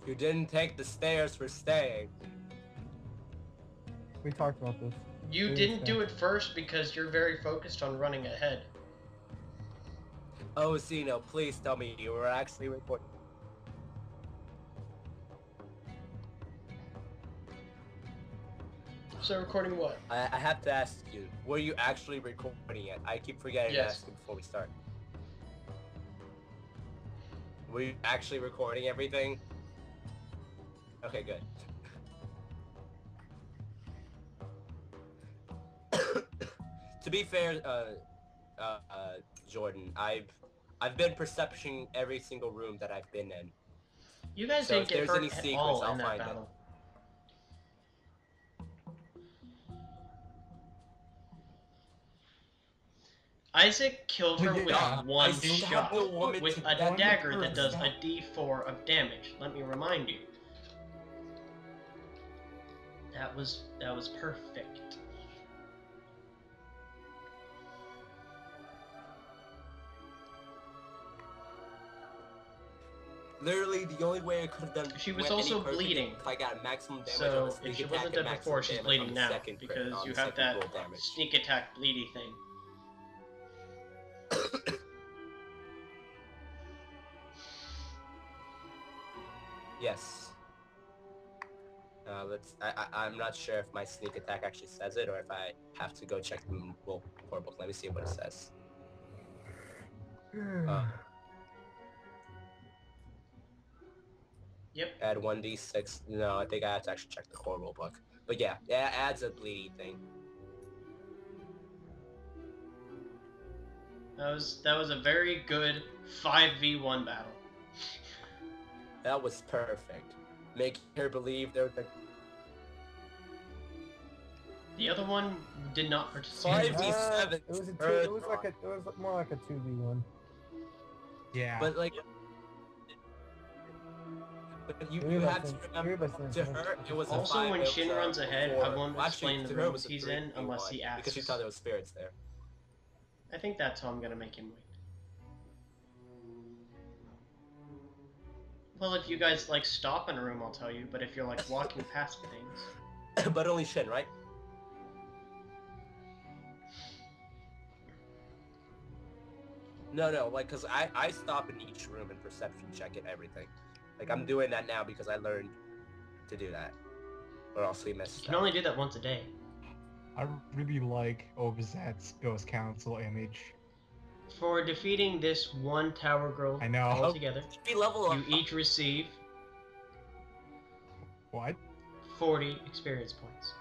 You didn't take the stairs for staying. We talked about this. You didn't do it first because you're very focused on running ahead. Oh, Zeno, please tell me you were actually recording. So recording what? I have to ask you, were you actually recording it? I keep forgetting to ask you before we start. Were you actually recording everything? Okay, good. To be fair, Jordan, I've been perceptioning every single room that I've been in. You guys So didn't get hurt any at secrets, all I'll in that find battle. Isaac killed her with one shot, with a dagger that does a d4 of damage. Let me remind you. That was perfect. Literally, the only way I could have done. She was also bleeding. If I got maximum damage so on the sneak if she attack wasn't dead before, she's bleeding now because you have that sneak attack bleedy thing. Yes. I'm not sure if my sneak attack actually says it or if I have to go check the core book. Let me see what it says. Yep. Add 1d6. No, I think I have to actually check the core rule book. But yeah, it adds a bleedy thing. That was a very good 5v1 battle. That was perfect. Make her believe there was a... The other one did not participate. 5v7. It was more like a 2v1. Yeah. But like, you have to remember, to her, it was also a 5. when Shin runs ahead, I won't explain the rooms he's in unless unless he asks. Because she thought there was spirits there. I think that's how I'm gonna make him wait. Well, if you guys like stop in a room, I'll tell you. But if you're like walking past things, but only Shin, right? No, like, cause I stop in each room and perception check it, everything. Like, I'm doing that now because I learned to do that, or else we miss. You can only do that once a day. I really like Obazat's Ghost Council image. For defeating this one tower girl I know. altogether, you each receive what? 40 experience points.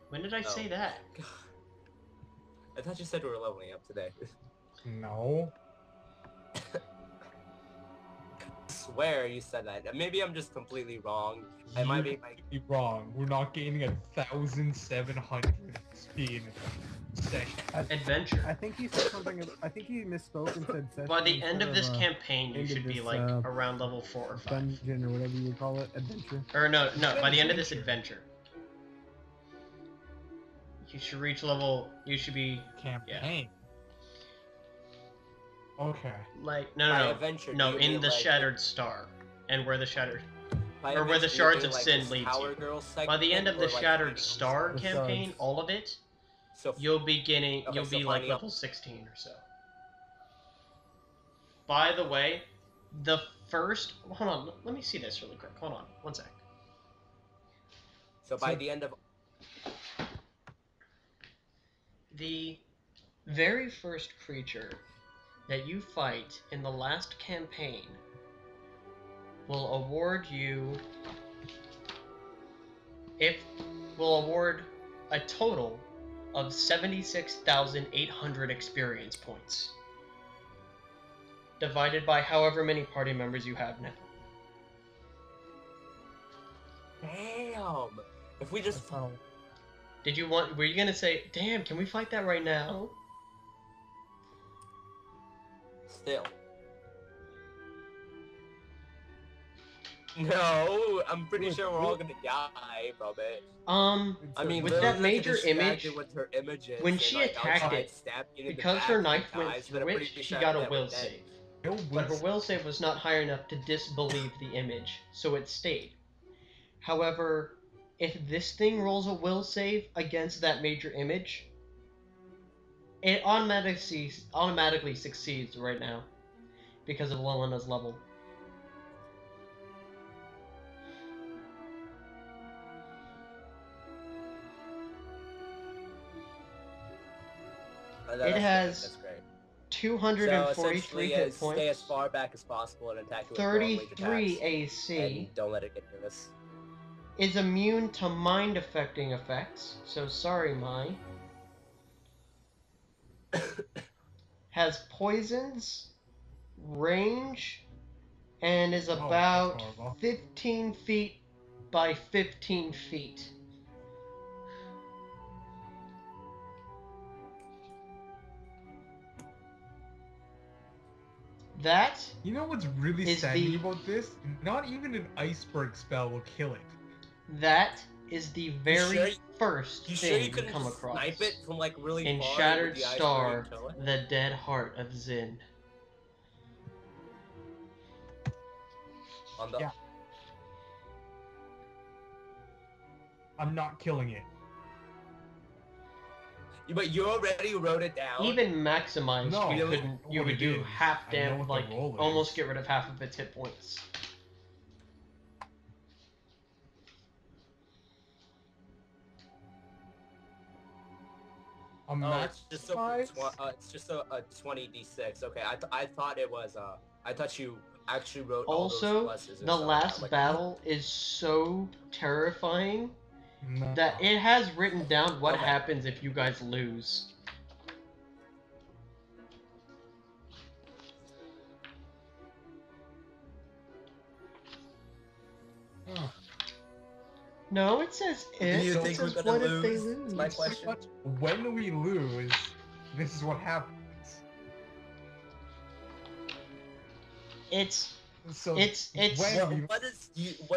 When did I say that? I thought you said we were leveling up today. No. I swear you said that. Maybe I'm just completely wrong. I might be wrong. We're not gaining 1,700 speed session. Adventure. I think he said something. I think he misspoke and said session. By the end of this campaign, you should be like around level 4 or 5. Dungeon or whatever you call it, adventure. Or no. By the end of this adventure, you should reach level. You should be campaign. Okay. Like no. In the Shattered Star, and where the Shattered, or where the Shards of Sin leads you. By the end of the Shattered Star campaign, all of it, you'll be getting. You'll be like level 16 or so. By the way, the first. Hold on. Let me see this really quick. Hold on. One sec. So by the end of. The very first creature that you fight in the last campaign will award you a total of 76,800 experience points, divided by however many party members you have now. Damn! If we just were you gonna say, damn, can we fight that right now? Still. No, I'm pretty sure we're all gonna die from it. I mean, with that major image, with her images when she attacked it, because her knife went through it, she got a will save. But her will save was not high enough to disbelieve the image, so it stayed. However, if this thing rolls a will save against that major image, it automatically succeeds right now because of Lelena's level. It has 243 hit points. Stay as far back as possible and attack with 33 AC. And don't let it get nervous. Is immune to mind-affecting effects, so sorry, Mai. Has poisons, range, and is about 15 feet by 15 feet. That You know what's really sad about this? Not even an iceberg spell will kill it. That is the very first thing you come across. Snipe it from like really in far Shattered Star, the dead heart of Zin. Yeah. I'm not killing it. But you already wrote it down. Even maximized, you would do half damage, like almost get rid of half of its hit points. It's just a 20d6. Okay, I thought it was I thought you actually wrote also, all those pluses. The last battle is so terrifying that it has written down what happens if you guys lose. No, it says if. It says what if they lose? That's my question. When we lose, this is what happens. It's what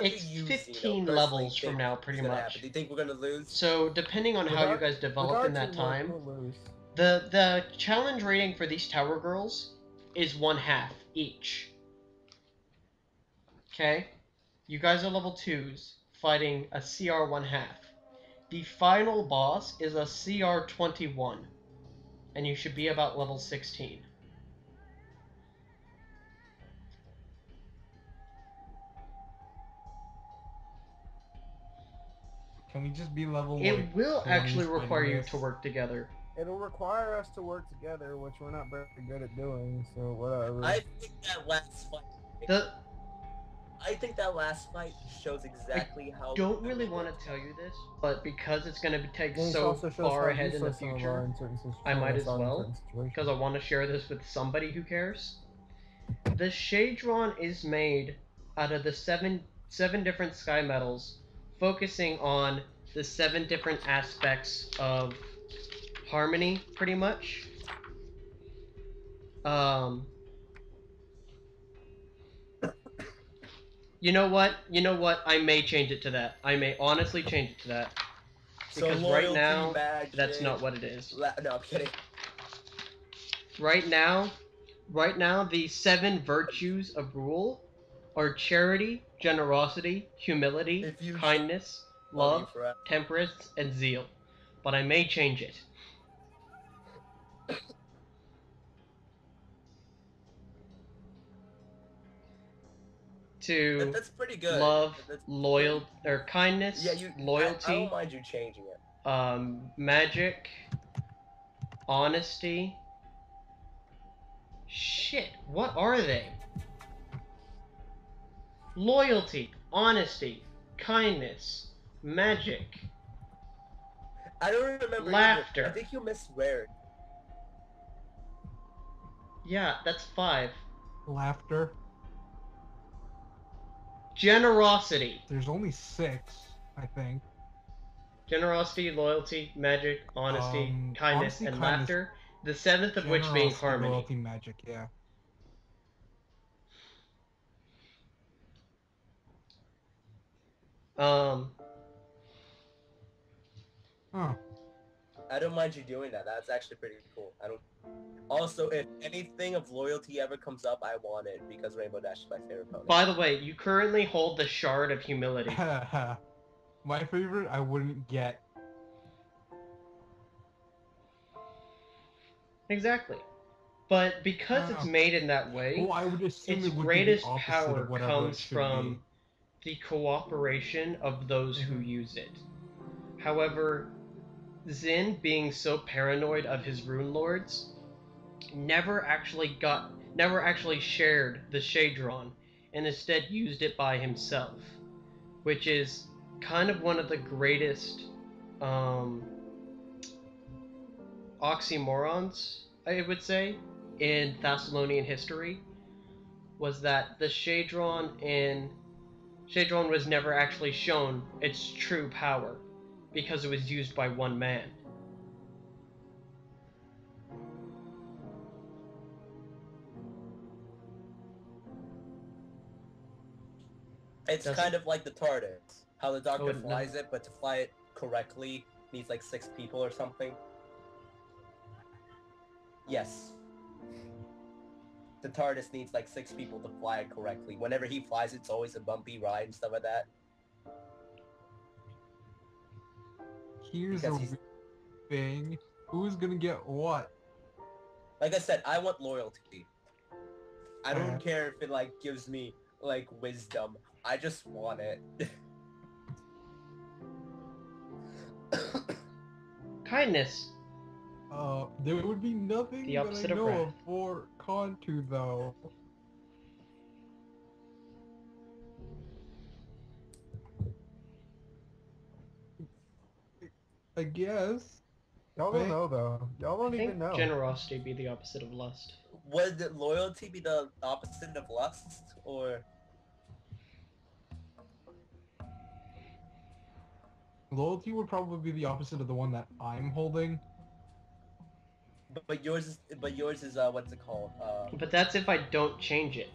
do you 15 levels from now, pretty much. Do you think we're gonna lose? So depending on how you guys develop in that time, the challenge rating for these tower girls is 1/2 each. Okay, you guys are level 2s fighting a CR 1/2. The final boss is a CR 21, and you should be about level 16. Can we just be level 1? It will actually require you to work together. It'll require us to work together, which we're not very good at doing, so whatever. I think that last fight... I think that last fight shows exactly how... I don't really want to tell you this, but because it's going to take so far ahead in the future, I might as well, because I want to share this with somebody who cares. The Shadron is made out of the seven different sky metals, focusing on the 7 different aspects of harmony, pretty much. You know what? I may change it to that. I may honestly change it to that. Because right now, that's not what it is. No, I'm kidding. Right now, the 7 virtues of rule are charity, generosity, humility, kindness, love, temperance, and zeal. But I may change it. To that's pretty good. Love, kindness, loyalty. I don't mind you changing it. Magic, honesty. Shit, what are they? Loyalty, honesty, kindness, magic. I don't remember. Laughter. I think you missed Yeah, that's 5. Laughter. Generosity. There's only 6, I think. Generosity, loyalty, magic, honesty, kindness, and laughter. The 7th of which being harmony. Loyalty, magic, yeah. Huh. I don't mind you doing that. That's actually pretty cool. I don't. Also, if anything of loyalty ever comes up, I want it because Rainbow Dash is my favorite pony. By the way, you currently hold the Shard of Humility. My favorite, I wouldn't get. Exactly. But because it's made in that way, well, I would assume its it would greatest be the opposite power of whatever comes it should from be. the cooperation of those who use it. However, Zin, being so paranoid of his rune lords, never actually shared the Shadron, and instead used it by himself, which is kind of one of the greatest oxymorons, I would say, in Thessalonian history, was that the Shadron was never actually shown its true power because it was used by one man. It's kind of like the TARDIS. How the Doctor flies it, but to fly it correctly needs like 6 people or something. Yes. The TARDIS needs like 6 people to fly it correctly. Whenever he flies, it's always a bumpy ride and stuff like that. Here's a thing. Who's gonna get what? Like I said, I want loyalty. I don't care if it like gives me like wisdom. I just want it. Kindness. There would be nothing The opposite that I know of of for Kontu, though. I guess. Y'all don't know, though. Y'all don't even know. Generosity be the opposite of lust. Would loyalty be the opposite of lust, or? Loyalty would probably be the opposite of the one that I'm holding. But yours is what's it called? But that's if I don't change it.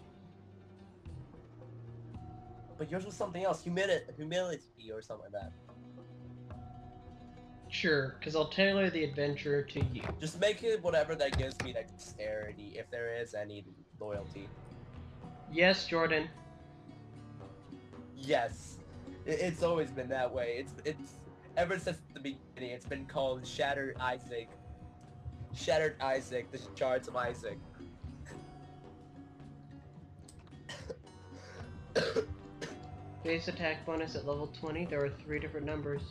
But yours was something else. Humility or something like that. Sure, because I'll tailor the adventure to you. Just make it whatever that gives me dexterity, if there is any loyalty. Yes, Jordan. Yes. It's always been that way. It's ever since the beginning. It's been called Shattered Isaac. Shattered Isaac, the Shards of Isaac. Base attack bonus at level 20, there are 3 different numbers.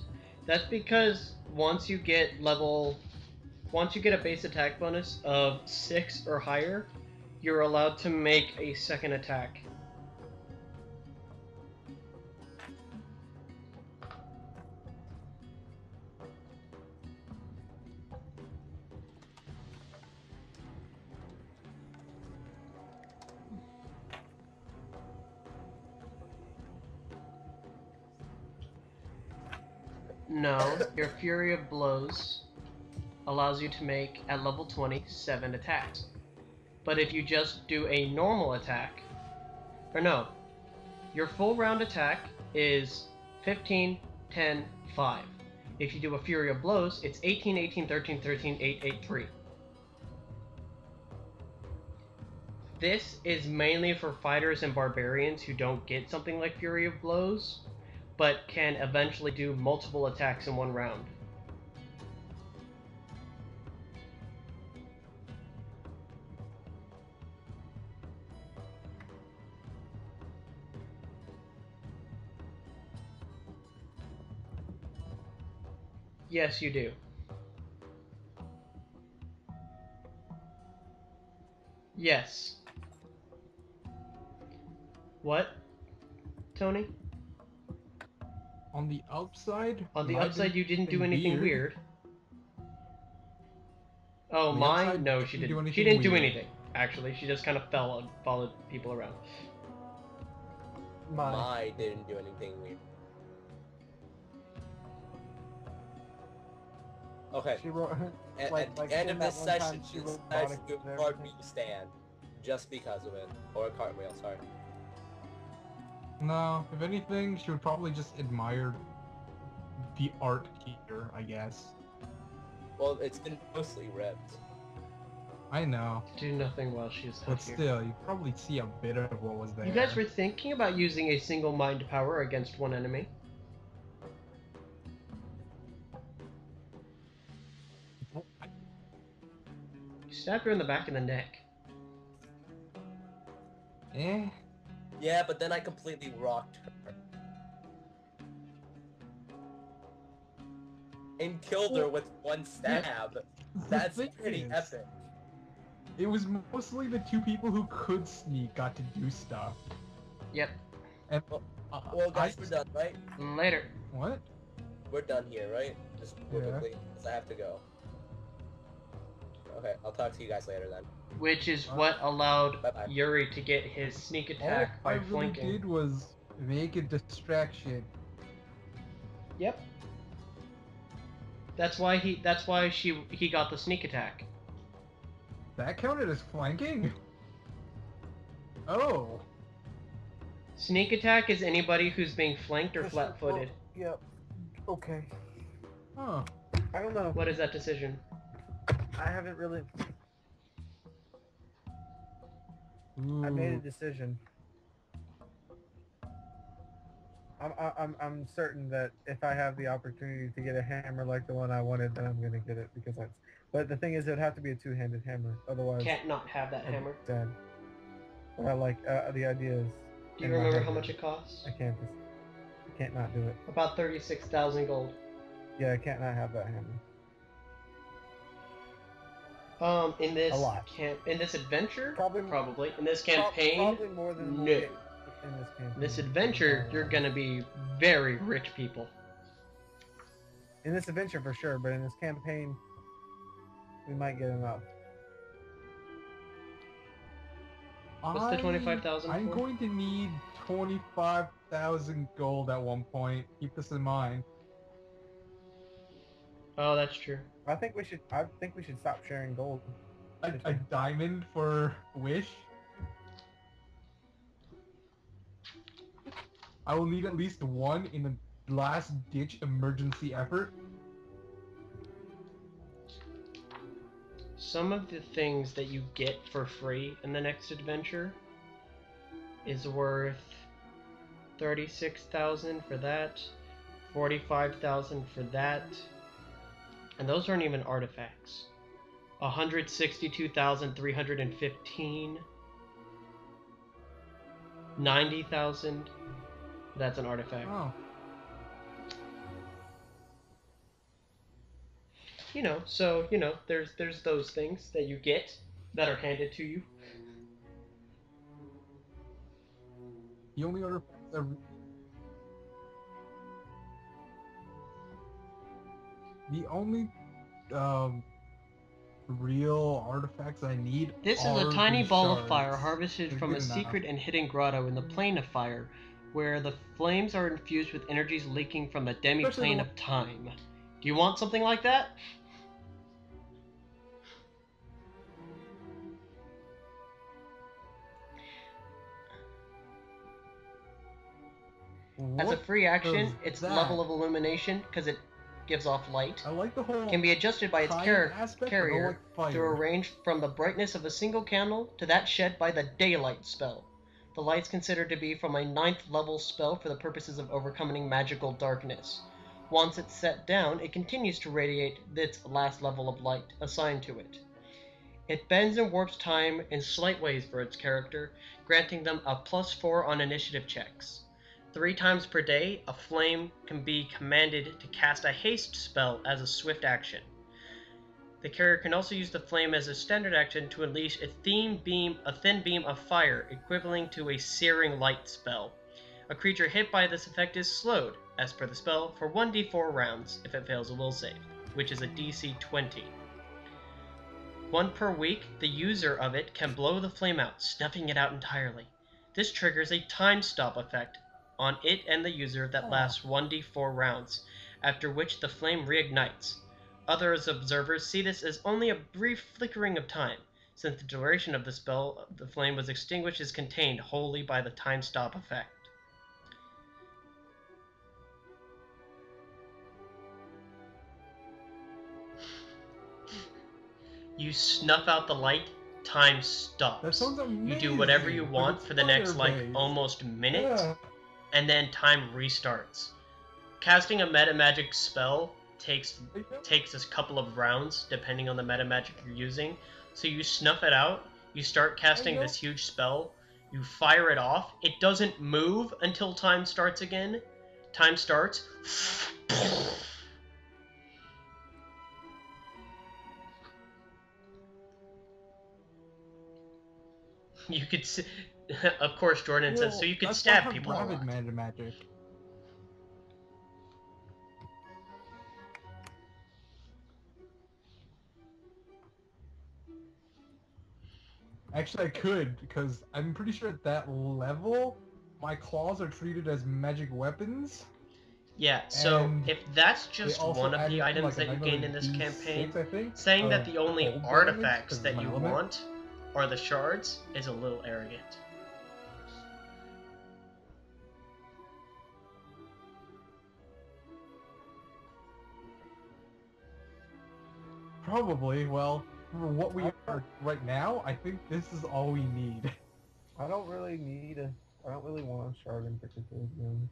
That's because once you get a base attack bonus of 6 or higher, you're allowed to make a second attack. No, your Fury of Blows allows you to make, at level 20, 7 attacks. But if you just do a normal attack, or no, your full round attack is 15, 10, 5. If you do a Fury of Blows, it's 18, 18, 13, 13, 8, 8, 3. This is mainly for fighters and barbarians who don't get something like Fury of Blows, but can eventually do multiple attacks in one round. Yes, you do. Yes. What, Tony? On the upside? On the upside, you didn't do anything weird. Oh, mine? No, she didn't. She didn't do anything, actually. She just kind of followed people around. Mine didn't do anything weird. Okay. She wrote, at the end of this session, she decides to do a cartwheel stand. Just because of it. Or a cartwheel, sorry. No, if anything, she would probably just admire the art here, I guess. Well, it's been mostly ripped. I know. Do nothing while she's But here. still, you probably see a bit of what was there. You guys were thinking about using a single mind power against one enemy. You stabbed her in the back of the neck. Eh? Yeah, but then I completely rocked her. And killed her with one stab. That's pretty epic. It was mostly the two people who could sneak got to do stuff. Yep. And well, guys, we're done, right? Later. What? We're done here, right? Just quickly, because I have to go. Okay, I'll talk to you guys later then. Which is what allowed Yuri to get his sneak attack by flanking. All I really did was make a distraction. Yep. That's why he got the sneak attack. That counted as flanking? Oh. Sneak attack is anybody who's being flanked or flat-footed. Yep. Okay. Huh. I don't know. What is that decision? I haven't really... Ooh. I made a decision. I'm certain that if I have the opportunity to get a hammer like the one I wanted, then I'm gonna get it because that's. But the thing is, it would have to be a two-handed hammer, otherwise. Can't not have that hammer. Dead. But I like the idea is. Do you remember how much it costs? I can't not do it. About 36,000 gold. Yeah, I can't not have that hammer. In this a lot. in this adventure, probably in this campaign, probably more than no. In this campaign. This adventure, you're gonna be very rich people. In this adventure for sure, but in this campaign, we might get enough. What's the 25,000? I'm going to need 25,000 gold at one point. Keep this in mind. Oh, that's true. I think we should stop sharing gold. A diamond for Wish? I will need at least one in the last-ditch emergency effort. Some of the things that you get for free in the next adventure is worth 36,000 for that, 45,000 for that, and those aren't even artifacts. 162,315, 90,000. That's an artifact. Oh. You know, so, there's those things that you get that are handed to you. The only artifacts that... The only, real artifacts I need This is a tiny ball of fire harvested from a secret and hidden grotto in the Plane of Fire, where the flames are infused with energies leaking from the demi-plane of time. Do you want something like that? As a free action, its level of illumination, because it gives off light, I like the whole can be adjusted by its carrier to a range from the brightness of a single candle to that shed by the daylight spell. The light's considered to be from a 9th level spell for the purposes of overcoming magical darkness. Once it's set down, it continues to radiate its last level of light assigned to it. It bends and warps time in slight ways for its character, granting them a +4 on initiative checks. 3 times per day, a flame can be commanded to cast a haste spell as a swift action. The carrier can also use the flame as a standard action to unleash a thin beam of fire, equivalent to a searing light spell. A creature hit by this effect is slowed, as per the spell, for 1d4 rounds if it fails a will save, which is a DC 20. 1 per week, the user of it can blow the flame out, snuffing it out entirely. This triggers a time stop effect on it and the user that lasts 1d4 rounds, after which the flame reignites. Other observers see this as only a brief flickering of time, since the duration of the spell, the flame was extinguished, is contained wholly by the time stop effect. You snuff out the light, time stops. That sounds amazing. You do whatever you want for the next, like, almost minute, and then time restarts. Casting a meta magic spell takes a couple of rounds, depending on the meta magic you're using. So you snuff it out, you start casting this huge spell, you fire it off, it doesn't move until time starts again. Time starts. You could, of course, Jordan says, so you could stab people a lot. Magic. Actually, I could, because I'm pretty sure at that level, my claws are treated as magic weapons. Yeah, so if that's just one of the items that you gain in this campaign, saying that the only artifacts that you want are the shards is a little arrogant. Probably. Well, for what we are right now, I think this is all we need. I don't really want a shard in particular. Man.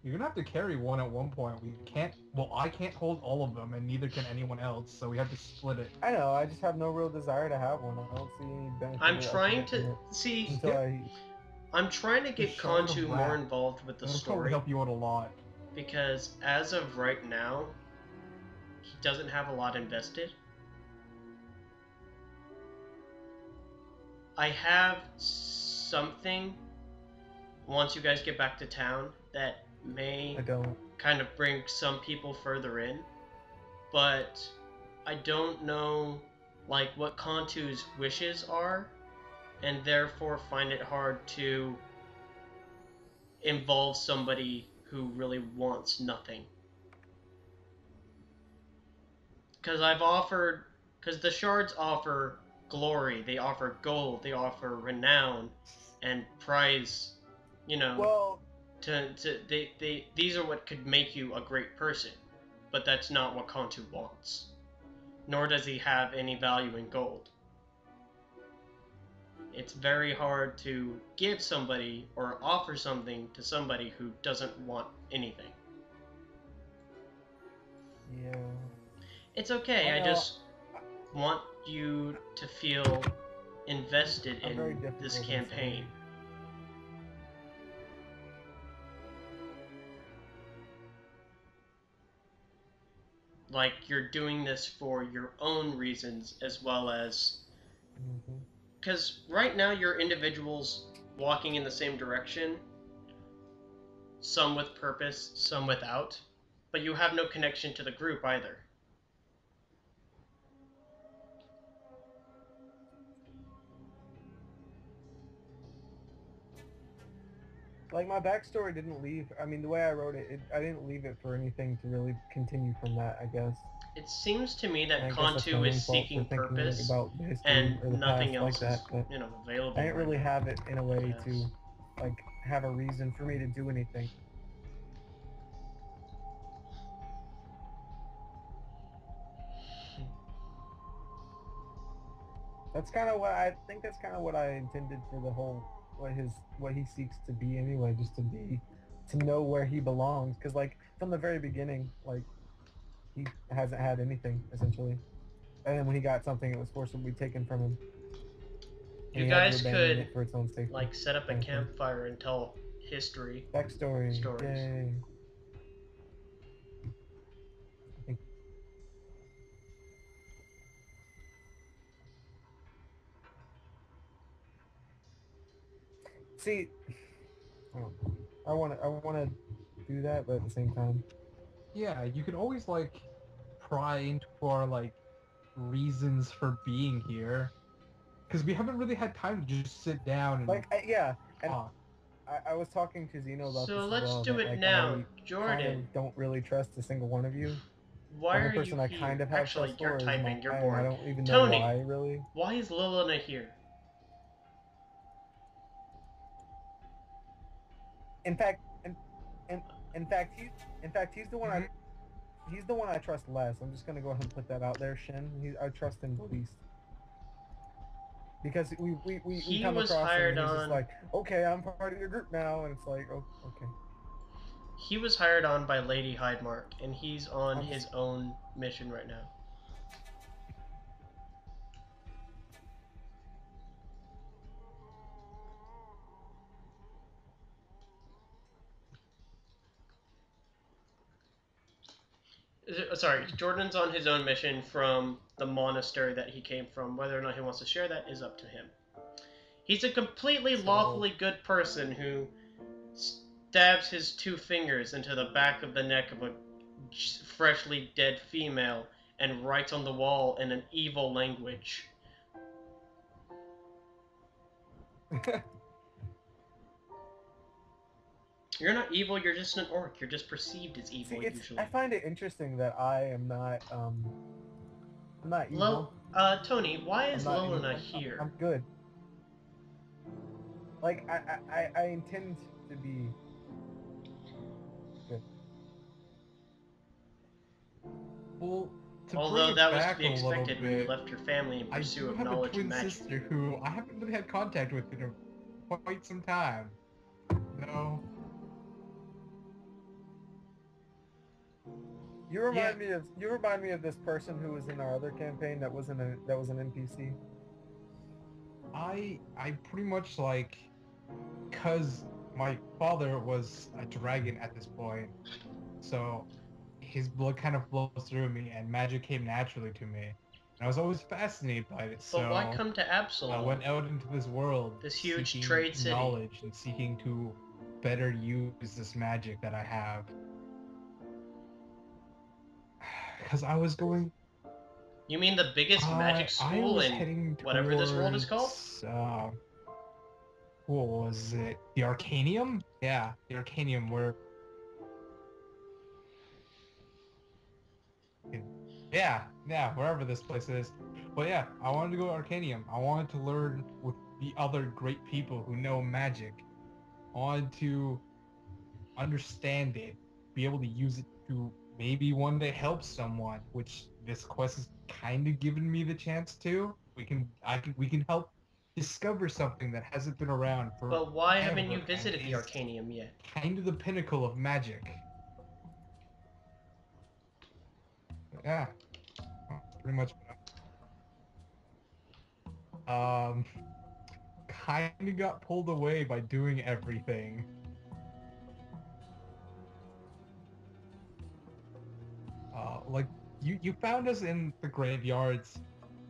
You're gonna have to carry one at one point. We can't. Well, I can't hold all of them, and neither can anyone else. So we have to split it. I know. I just have no real desire to have one. I don't see any benefit. I'm trying to see. I'm trying to get Kantu more involved with the story. It'll help you out a lot. Because as of right now, he doesn't have a lot invested. I have something once you guys get back to town that may kind of bring some people further in, but I don't know like what Kantu's wishes are, and therefore find it hard to involve somebody who really wants nothing. Because the shards offer glory, they offer gold, they offer renown, and prize, you know. Well, these are what could make you a great person, but that's not what Kantu wants. Nor does he have any value in gold. It's very hard to give somebody or offer something to somebody who doesn't want anything. Yeah. It's okay, I just want you to feel invested in this campaign. Like, you're doing this for your own reasons as well as... Because right now you're individuals walking in the same direction, some with purpose, some without, but you have no connection to the group either. Like, my backstory didn't leave, I mean, the way I wrote it, I didn't leave it for anything to really continue from that, I guess. It seems to me that Kantu is seeking purpose and nothing else is, you know, available. I didn't really have it in a way to, like, have a reason for me to do anything. That's kind of what I think. That's kind of what I intended for the whole what he seeks to be anyway, just to know where he belongs. Because like from the very beginning, like he hasn't had anything essentially, and then when he got something, it was forcibly taken from him. You guys could like set up a campfire and tell history. Backstory. Stories. Yay. See, I want to do that, but at the same time, yeah, you could always like pry into our like reasons for being here, because we haven't really had time to just sit down and like and I was talking to Zeno about this. So let's well, do that, it like, now, I Jordan. kind of don't really trust a single one of you. Why the are person you I here? kind of have Actually, you're typing. You're I bored. don't even Tony, know why really. Why is Lilina here? In fact, he's the one he's the one I trust less. I'm just gonna go ahead and put that out there, Shin. I trust him the least. Because we come across him and he's just like, okay, I'm part of your group now, and it's like, oh, okay. He was hired on by Lady Hydemark, and he's on his own mission right now. Sorry, Jordan's on his own mission from the monastery that he came from. Whether or not he wants to share that is up to him. He's a completely lawfully good person who stabs his 2 fingers into the back of the neck of a freshly dead female and writes on the wall in an evil language. You're not evil, you're just an orc. You're just perceived as evil, usually. I find it interesting that I am not, I'm not evil. Tony, why is Lola not here? I'm good. Like, I intend to be good. Well, although that was to be expected when you left your family in pursuit of knowledge and magic. I have a twin sister who I haven't really had contact with in quite some time. No. You remind me of this person who was in our other campaign that was an NPC. I pretty much like, cause my father was a dragon at this point, so his blood kind of flows through me, and magic came naturally to me. And I was always fascinated by it. So why come to Absalom? I went out into this world, this huge trade city, knowledge and seeking to better use this magic that I have. Because I was going... You mean the biggest magic school in whatever this world is called? What was it? The Arcanium? Yeah, the Arcanium, where... Yeah, wherever this place is. But yeah, I wanted to go to Arcanium. I wanted to learn with the other great people who know magic. I wanted to understand it, be able to use it to maybe one day help someone, which this quest has kind of given me the chance to. We can help discover something that hasn't been around for. But why haven't you visited the Arcanium yet? Kind of the pinnacle of magic. Yeah, pretty much. Kind of got pulled away by doing everything. Like, you found us in the graveyards.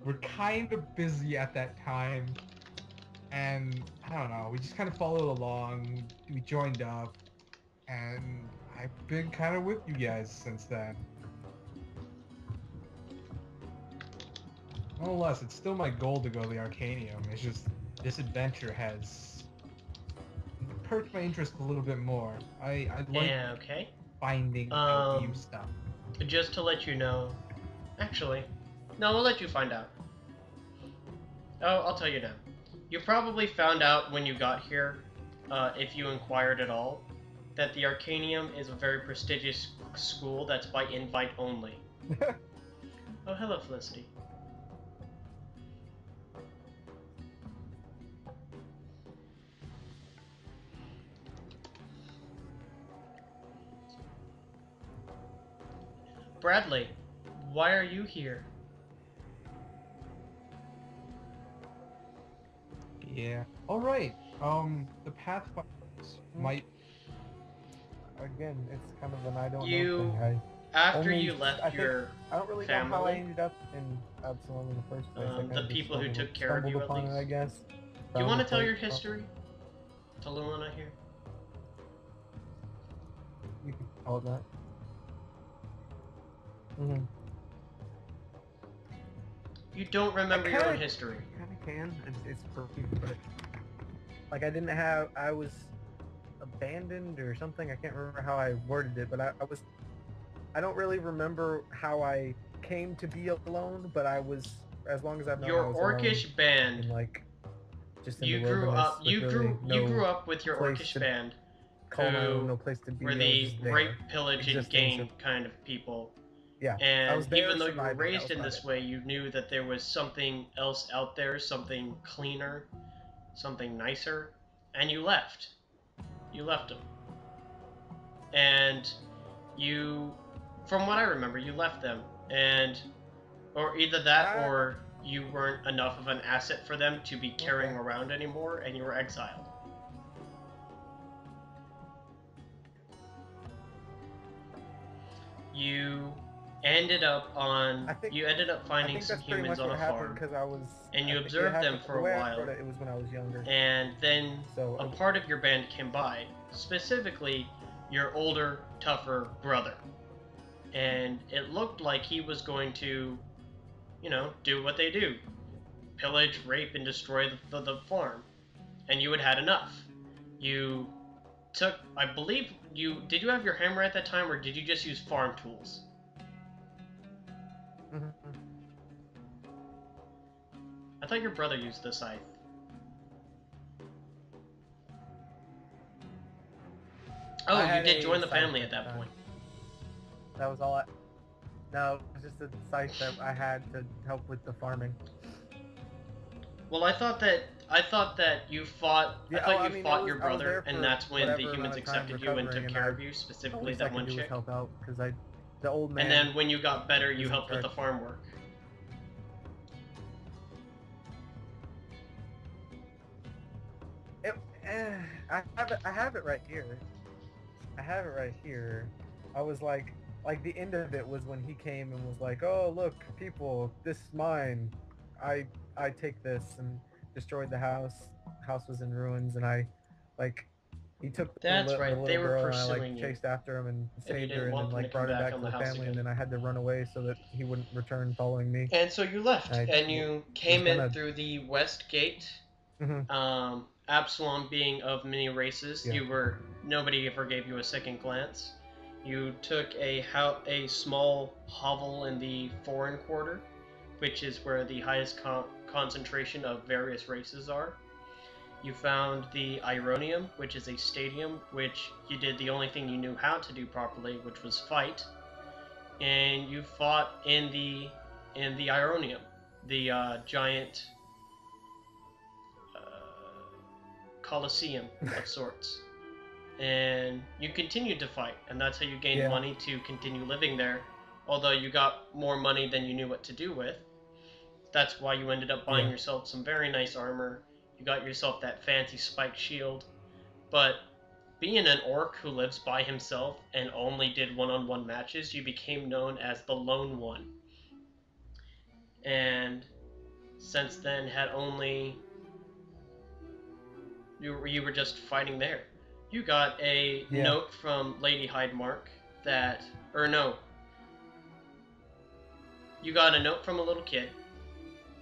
We're kind of busy at that time. And, I don't know, we just kind of followed along. We joined up. And I've been kind of with you guys since then. Nonetheless, it's still my goal to go to the Arcanium. It's just, this adventure has perked my interest a little bit more. I like finding new stuff. Just to let you know... Actually, no, we'll let you find out. Oh, I'll tell you now. You probably found out when you got here, if you inquired at all, that the Arcanium is a very prestigious school that's by invite only. Oh, hello, Felicity. Bradley, why are you here? Yeah. Alright. The Pathfinders might... Again, it's kind of an I don't know thing. After you left your I don't really know how I ended up in Absalom in the first place. The people who took care of you, at least. I guess. Do you want to tell your history to Luna here? You can call it that. Mm-hmm. You don't remember your own history. I kind of can. It's perfect, but like I was abandoned or something. I can't remember how I worded it, but I don't really remember how I came to be alone, but I was, as long as I've known your I was orcish alone, band. in like, just in you the grew up. You really grew up with your orcish band. Call my own, no place to be. Were the rape, pillage, and gain kind of people Yeah. And even though you were raised in this way, you knew that there was something else out there, something cleaner, something nicer, and you left. You left them. And you, from what I remember, you left them. And, or either that, or you weren't enough of an asset for them to be carrying around anymore, and you were exiled. You ended up finding some humans on a farm, and you observed them for a while. It was when I was younger. And then a part of your band came by, specifically your older, tougher brother. And it looked like he was going to, you know, do what they do. Pillage, rape, and destroy the farm. And you had had enough. You took, I believe, did you have your hammer at that time, or did you just use farm tools? I thought your brother used the scythe. Oh, you did join the family at that point. That was all No, it was just a scythe that I had to help with the farming. Well, I thought that you fought. I thought you fought your brother, and that's when the humans accepted you and took care of you, specifically that one chick. Help out because the old man. And then when you got better, you helped with the farm work. I have it right here. I have it right here. I was like the end of it was when he came and was like, "Oh, look, people, this is mine. I take this," and destroyed the house. House was in ruins, and he took the little they were girl, pursuing and I chased after him and saved her, and then brought her back to the family, and then I had to run away so that he wouldn't return following me. And so you left, and you came in through the west gate. Absalom being of many races, nobody ever gave you a second glance. You took a small hovel in the foreign quarter, which is where the highest concentration of various races are. You found the Ironium, which is a stadium, which you did the only thing you knew how to do properly, which was fight. And you fought in the Ironium, the giant Colosseum of sorts. And you continued to fight, and that's how you gained money to continue living there, although you got more money than you knew what to do with. That's why you ended up buying yourself some very nice armor. You got yourself that fancy spiked shield. But being an orc who lives by himself and only did one-on-one matches, you became known as the Lone One. And since then had only... You were just fighting there. You got a note from Lady Hydemark that... Or no. You got a note from a little kid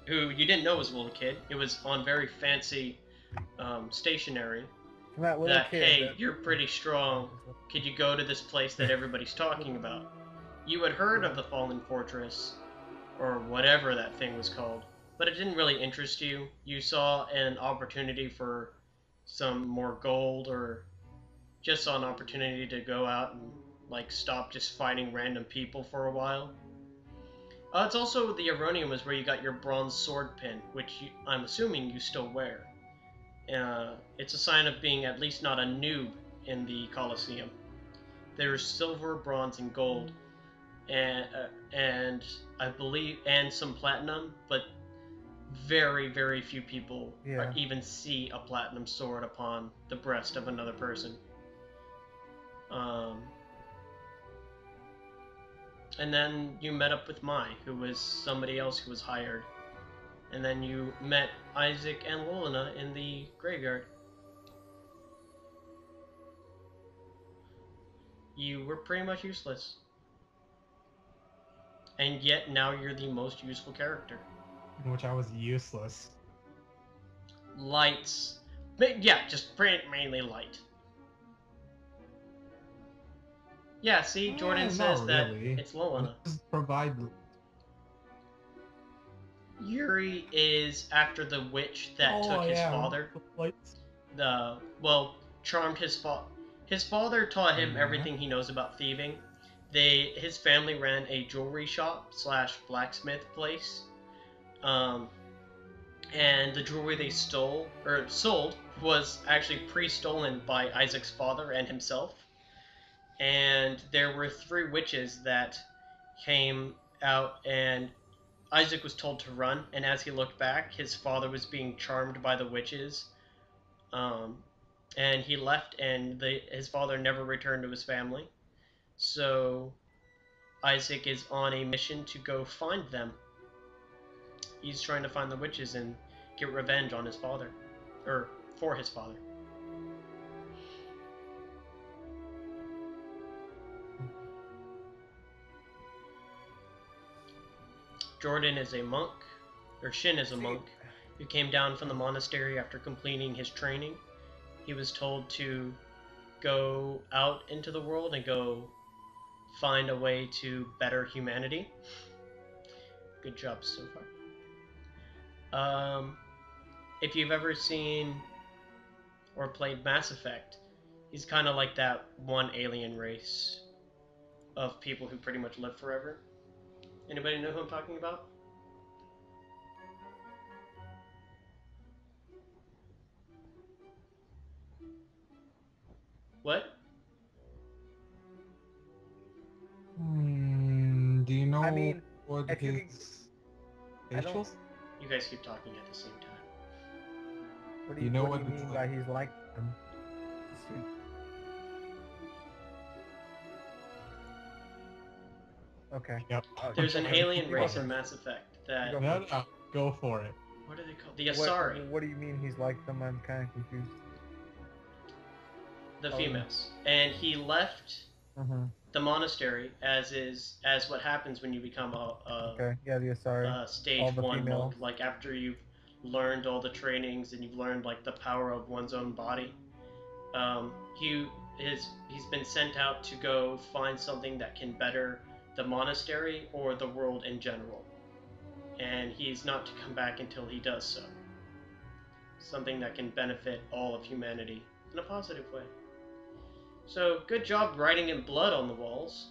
who you didn't know was a little kid. It was on very fancy stationery. That, hey, you're pretty strong. Could you go to this place that everybody's talking about? You had heard of the Fallen Fortress, or whatever that thing was called, but it didn't really interest you. You saw an opportunity for some more gold, or just saw an opportunity to go out and stop just fighting random people for a while. It's also the Ironium is where you got your bronze sword pin, which I'm assuming you still wear. It's a sign of being at least not a noob in the Colosseum. There's silver, bronze, and gold, and I believe, and some platinum, but very, very few people even see a platinum sword upon the breast of another person. And then you met up with Mai, who was somebody else who was hired. And then you met Isaac and Lolina in the graveyard. You were pretty much useless. And yet now you're the most useful character. In which I was useless. Lights. Yeah, just mainly light. Yeah, see, Jordan says that it's Lolina. Provide. Yuri is after the witch that took his father. Charmed his father. His father taught him everything he knows about thieving, his family ran a jewelry shop / blacksmith place, and the jewelry they stole or sold was actually pre-stolen by Isaac's father and himself. And there were 3 witches that came out, and Isaac was told to run, and as he looked back, his father was being charmed by the witches, and he left, and his father never returned to his family. So Isaac is on a mission to go find them. He's trying to find the witches and get revenge on his father, or for his father. Jordan is a monk, or Shin is a monk, who came down from the monastery after completing his training. He was told to go out into the world and go find a way to better humanity. Good job so far. If you've ever seen or played Mass Effect, he's kind of like that one alien race of people who pretty much live forever. Anybody know who I'm talking about? What? Do you know what if his facials? You guys keep talking at the same time. What do you mean by he's like them? Okay. Yep. There's an alien race in Mass Effect that... No, go for it. What are they called? The Asari. What do you mean he's like them? I'm kind of confused. The females. And he left the monastery, as what happens when you become the Asari. Stage 1 monk. Like after you've learned all the trainings and you've learned like the power of one's own body. He's been sent out to go find something that can better the monastery or the world in general, and he's not to come back until he does so. Something that can benefit all of humanity in a positive way. So good job writing in blood on the walls.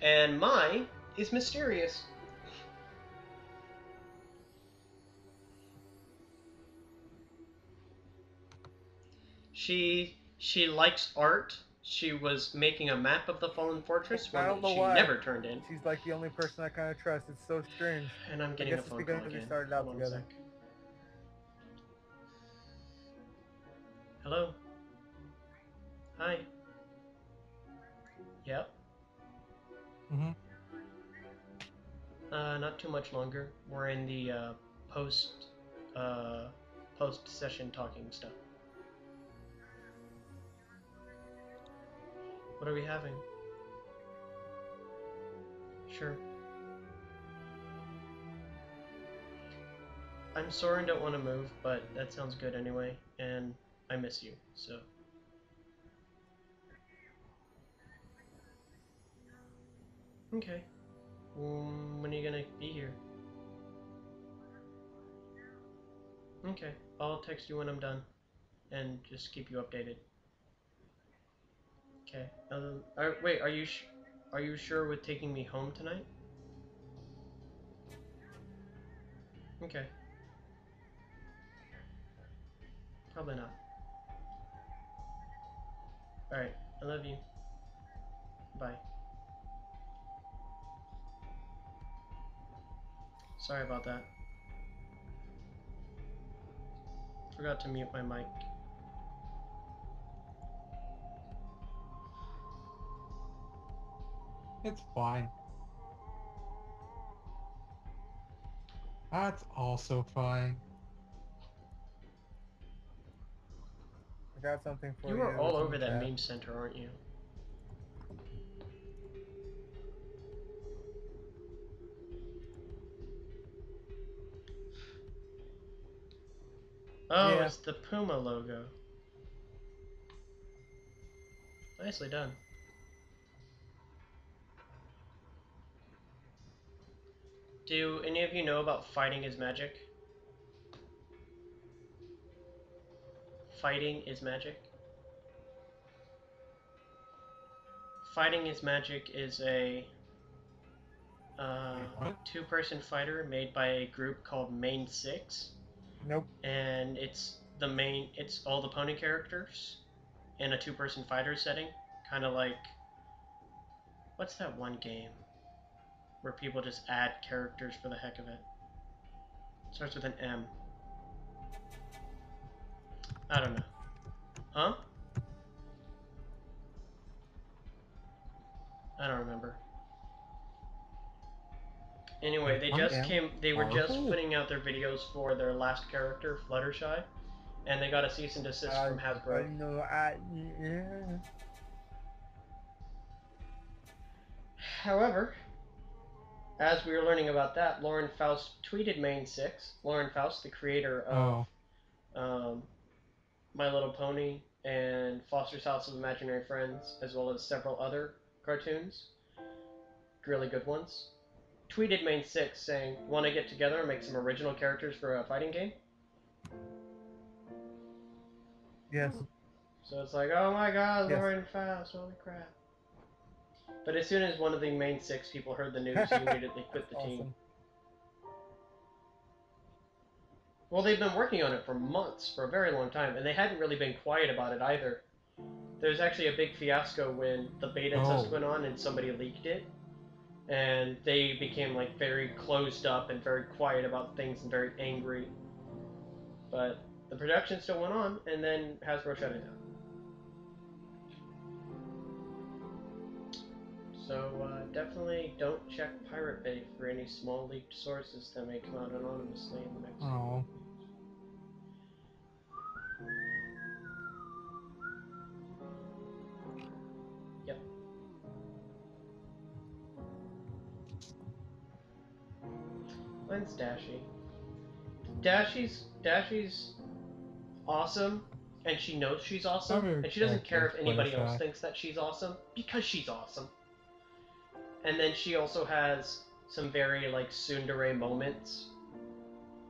And mine is mysterious. She likes art. She was making a map of the fallen fortress, one that she never turned in. She's like the only person I kind of trust. It's so strange. And I'm getting a phone call again. We started out together. Hello? Hi. Yep. Not too much longer. We're in the post-session talking stuff. What are we having? Sure. I'm sorry I don't want to move, but that sounds good anyway, and I miss you, so. Okay. When are you gonna be here? Okay, I'll text you when I'm done, and just keep you updated. Okay. Wait, are you sure with taking me home tonight? Okay. Probably not. Alright, I love you. Bye. Sorry about that. Forgot to mute my mic. It's fine. That's also fine. I got something for you. You are all over that meme center, aren't you? Oh, yeah. It's the Puma logo. Nicely done. Do any of you know about fighting is magic? Fighting is magic? Fighting is magic is a two-person fighter made by a group called Main 6. Nope. And it's all the pony characters in a two-person fighter setting. Kind of like, what's that one game where people just add characters for the heck of it? Starts with an M. I don't know. Huh? I don't remember. Anyway, they were just putting out their videos for their last character, Fluttershy, and they got a cease and desist from Hasbro. Yeah. However, as we were learning about that, Lauren Faust tweeted Main 6. Lauren Faust, the creator of My Little Pony and Foster's House of Imaginary Friends, as well as several other cartoons, really good ones, tweeted Main 6 saying, "Want to get together and make some original characters for a fighting game?" Yes. So it's like, oh my god, Lauren Faust, holy crap. But as soon as one of the Main 6 people heard the news, he immediately quit the team. Well, they've been working on it for months, for a very long time, and they hadn't really been quiet about it either. There's actually a big fiasco when the beta test went on and somebody leaked it, and they became like very closed up and very quiet about things and very angry. But the production still went on, and then Hasbro shut it down. So definitely don't check Pirate Bay for any small leaked sources that may come out anonymously in the next few weeks. Yep. When's Dashie? Dashie's awesome, and she knows she's awesome, and she doesn't care if anybody else thinks that she's awesome, because she's awesome. And then she also has some very, like, tsundere moments,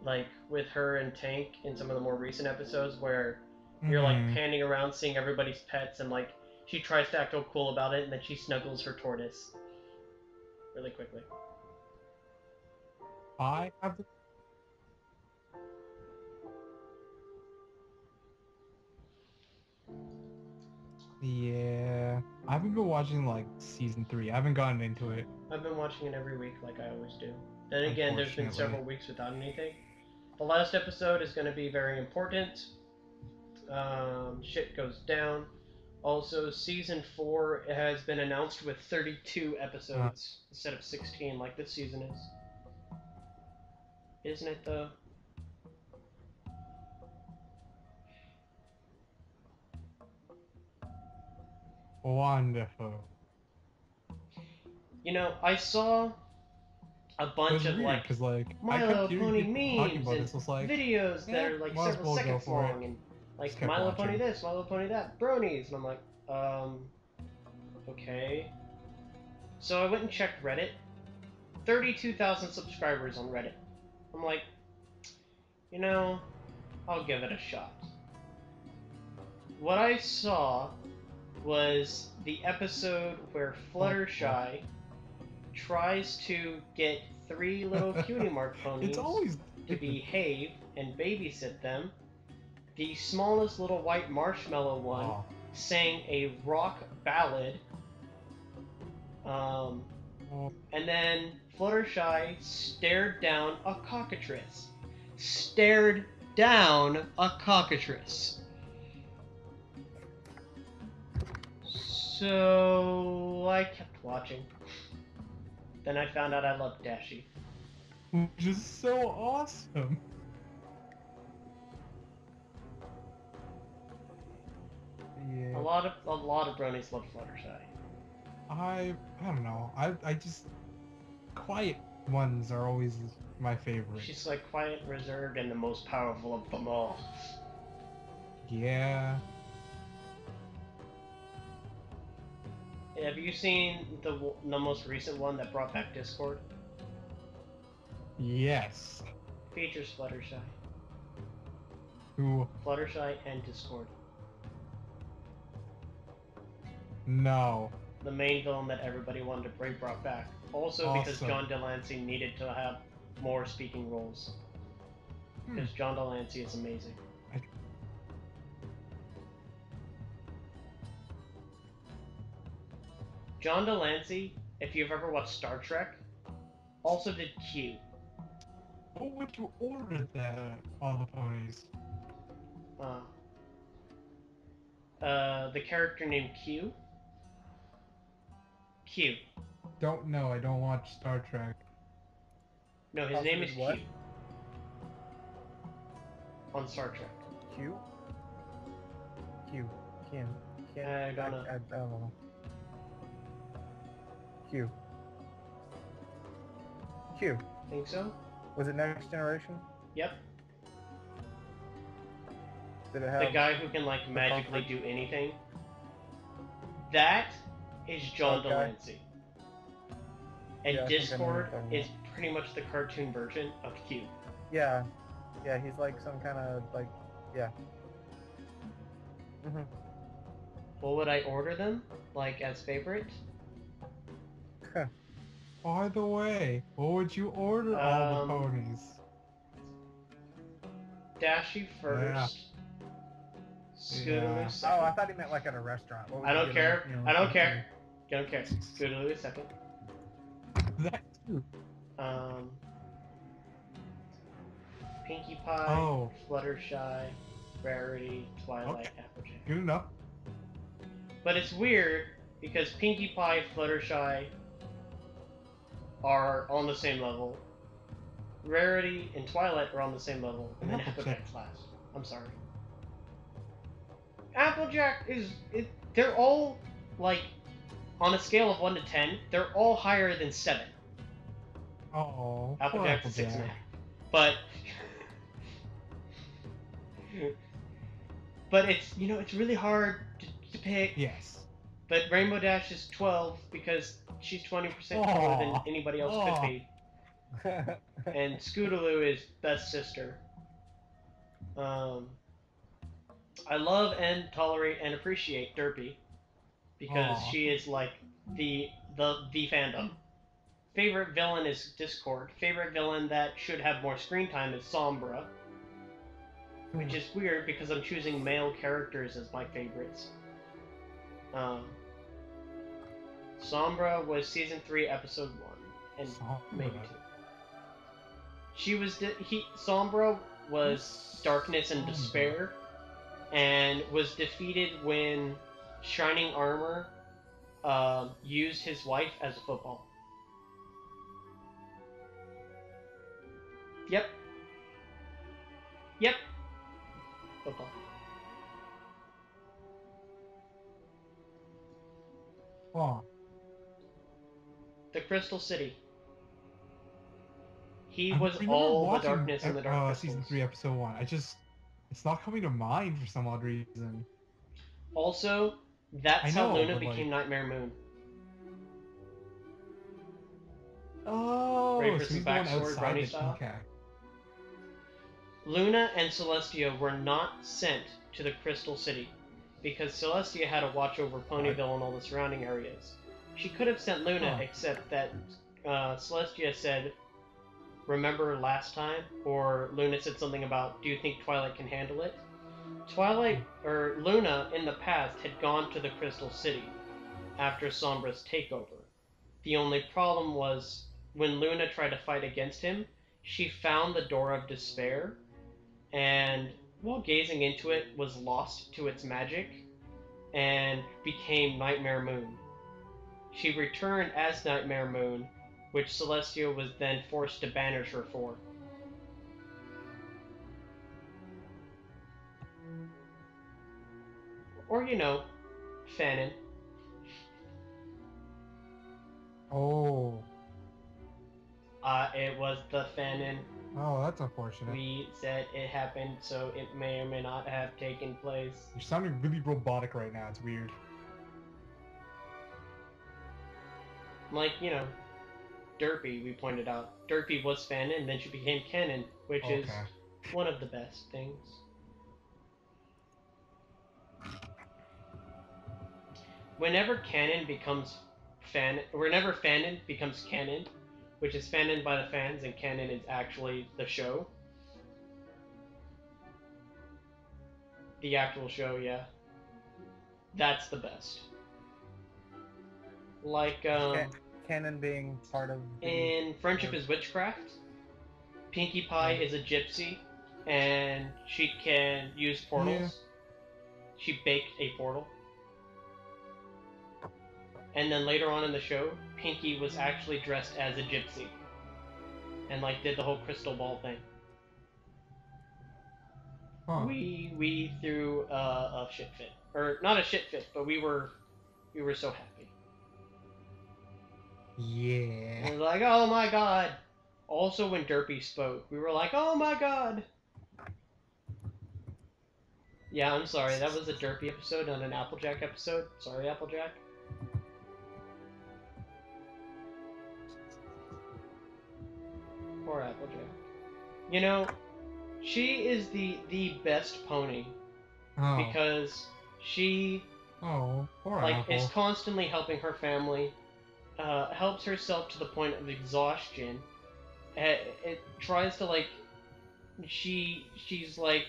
like, with her and Tank in some of the more recent episodes, where you're, like, panning around seeing everybody's pets, and, like, she tries to act all cool about it, and then she snuggles her tortoise really quickly. I have the... Yeah, I haven't been watching like season 3. I haven't gotten into it. I've been watching it every week like I always do. Then again, there's been several weeks without anything. The last episode is going to be very important. Shit goes down. Also, season 4 has been announced with 32 episodes instead of 16 like this season is. Isn't it though? Wonderful. You know, I saw a bunch of weird, like My Little Pony memes and videos that are like several seconds long, and like My Little Pony this, My Little Pony that, bronies, and I'm like, okay. So I went and checked Reddit. 32,000 subscribers on Reddit. I'm like, you know, I'll give it a shot. What I saw was the episode where Fluttershy tries to get 3 little cutie mark ponies to behave and babysit them. The smallest little white marshmallow one sang a rock ballad. And then Fluttershy stared down a cockatrice. Stared down a cockatrice. So I kept watching. Then I found out I loved Dashie. Which is so awesome. Yeah. A lot of bronies love Fluttershy. I don't know. I just quiet ones are always my favorite. She's like quiet, reserved, and the most powerful of them all. Yeah. Have you seen the most recent one that brought back Discord? Yes. Features Fluttershy. Who? Fluttershy and Discord. No. The main villain that everybody wanted to bring brought back. Also because John Delancey needed to have more speaking roles. Because John Delancey is amazing. John Delancey, if you've ever watched Star Trek, also did Q. What would you order that on the ponies? The character named Q. Q. Don't know. I don't watch Star Trek. No, his name is what? Q. On Star Trek. Q? Q. Ken. I don't know. I don't know. Q. Q. Think so? Was it Next Generation? Yep. Did it have The guy who can like magically do anything. That is John Delancey. And Yeah, Discord is pretty much the cartoon version of Q. Yeah. Yeah, he's like some kind of like, yeah. What would I order them? Like as favorite? By the way, what would you order all the ponies? Dashy first. Scootaloo second. Oh, I thought he meant like at a restaurant. I don't care. I don't care. Don't care. Scootaloo second. That too. Pinkie Pie, Fluttershy, Rarity, Twilight, Applejack. Good enough. But it's weird because Pinkie Pie, Fluttershy are on the same level. Rarity and Twilight are on the same level, and then Applejack's last. I'm sorry. Applejack is... they're all, like, on a scale of 1 to 10, they're all higher than 7. Oh, Applejack's a 6.5. But... but it's, you know, it's really hard to pick. Yes. But Rainbow Dash is 12 because she's 20% taller than anybody else could be. And Scootaloo is best sister. I love and tolerate and appreciate Derpy because she is like the fandom. Favorite villain is Discord. Favorite villain that should have more screen time is Sombra. Which is weird because I'm choosing male characters as my favorites. Sombra was season 3, episode 1, and maybe 2. She was Sombra was darkness and despair, and was defeated when Shining Armor used his wife as a football. Yep. Yep. Football. The Crystal City. He was all the darkness in the dark crystals. Season 3, episode 1. It's not coming to mind for some odd reason. Also, that's how Luna became Nightmare Moon. Oh, ready for some backstory, Brownie style? Luna and Celestia were not sent to the Crystal City because Celestia had to watch over Ponyville and all the surrounding areas. She could have sent Luna, except that Celestia said, "Remember last time?" Or Luna said something about, "Do you think Twilight can handle it?" Luna in the past had gone to the Crystal City after Sombra's takeover. The only problem was when Luna tried to fight against him, she found the Door of Despair, and while gazing into it, was lost to its magic and became Nightmare Moon. She returned as Nightmare Moon, which Celestia was then forced to banish her for. Or, you know, Fanon. Oh. It was the Fanon. Oh, that's unfortunate. We said it happened, so it may or may not have taken place. You're sounding really robotic right now, it's weird. Like, you know, Derpy, we pointed out. Derpy was fanon, and then she became canon, which is one of the best things. Whenever fanon becomes canon, which is fanon by the fans and canon is actually the show. The actual show, yeah. That's the best. Like, canon being part of in Friendship is Witchcraft, Pinkie Pie is a gypsy, and she can use portals. Yeah. She baked a portal. And then later on in the show, Pinkie was actually dressed as a gypsy. And, like, did the whole crystal ball thing. Huh. We threw a shit fit. Or, not a shit fit, but we were so happy. Yeah. We were like, oh my god. Also, when Derpy spoke, we were like, oh my god. Yeah, I'm sorry. That was a Derpy episode, not an Applejack episode. Sorry, Applejack. Poor Applejack. You know, she is the best pony. Because she is constantly helping her family. Helps herself to the point of exhaustion. It tries to, like, she's like,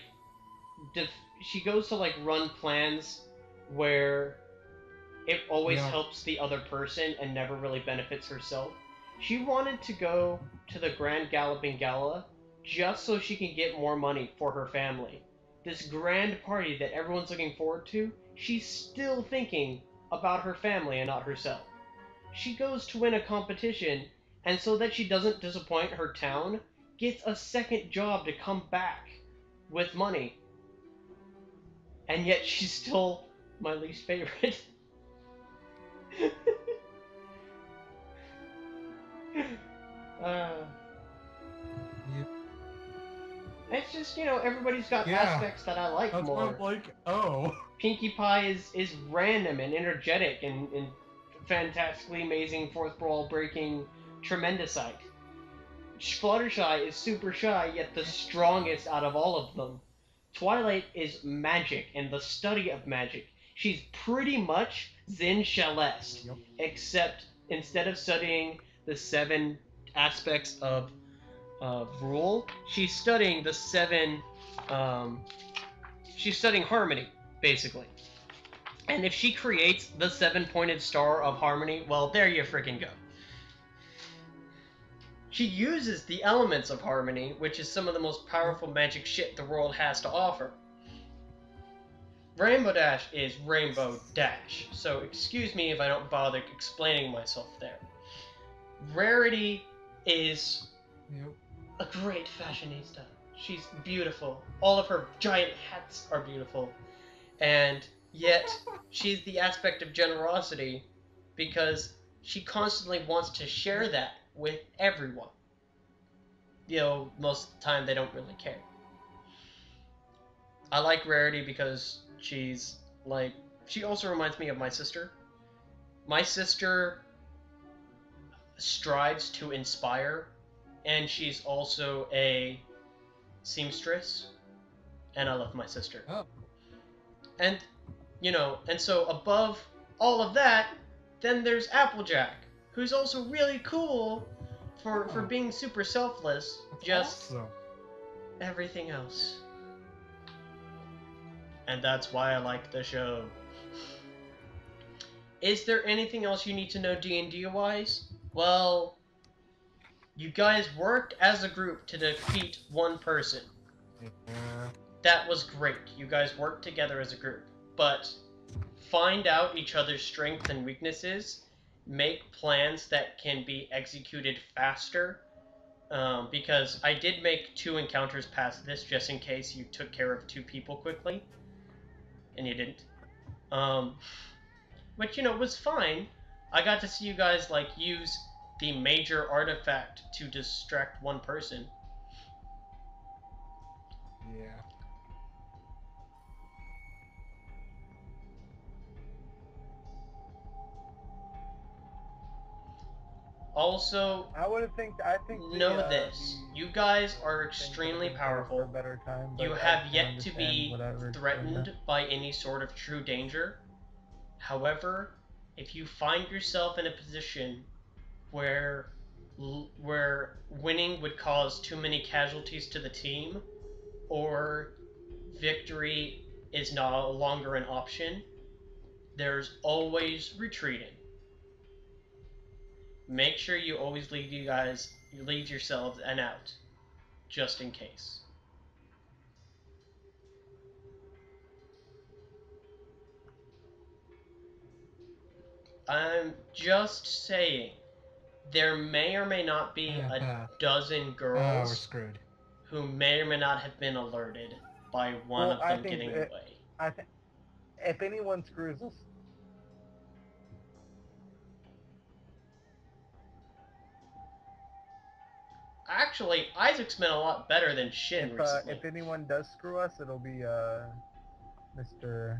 she goes to, like, run plans where it always helps the other person and never really benefits herself. She wanted to go to the Grand Galloping Gala just so she can get more money for her family. This grand party that everyone's looking forward to, she's still thinking about her family and not herself. She goes to win a competition, and so that she doesn't disappoint her town, gets a second job to come back with money. And yet she's still my least favorite. It's just, you know, everybody's got aspects that I like more. That's what I'm like, Pinkie Pie is random and energetic and fantastically amazing, fourth wall breaking tremendous-ite. Fluttershy is super shy, yet the strongest out of all of them. Twilight is magic and the study of magic. She's pretty much Zen Celeste, except instead of studying the 7 aspects of rule, she's studying the 7. She's studying harmony, basically. And if she creates the 7-pointed star of harmony, well, there you freaking go. She uses the elements of harmony, which is some of the most powerful magic shit the world has to offer. Rainbow Dash is Rainbow Dash, so excuse me if I don't bother explaining myself there. Rarity is a great fashionista. She's beautiful. All of her giant hats are beautiful. And yet, she's the aspect of generosity because she constantly wants to share that with everyone. You know, most of the time they don't really care. I like Rarity because she's like, she also reminds me of my sister. My sister strives to inspire, and she's also a seamstress, and I love my sister. Oh. And, you know, and so above all of that, then there's Applejack, who's also really cool for being super selfless, just everything else. And that's why I like the show. Is there anything else you need to know D&D-wise? Well, you guys worked as a group to defeat one person. That was great. You guys worked together as a group. But find out each other's strengths and weaknesses. Make plans that can be executed faster. Because I did make 2 encounters past this just in case you took care of 2 people quickly. And you didn't. Which, you know, was fine. I got to see you guys, like, use the major artifact to distract one person. Yeah. Also, I think know this. You guys are extremely powerful. You have yet to be threatened by any sort of true danger. However, if you find yourself in a position where winning would cause too many casualties to the team, or victory is no longer an option, there's always retreating. Make sure you always leave yourselves an out, just in case. I'm just saying, there may or may not be a dozen girls we're screwed. who may or may not have been alerted by one of them getting away. I think if anyone screws us, actually, Isaac's been a lot better than Shin recently. if anyone does screw us, it'll be Mr.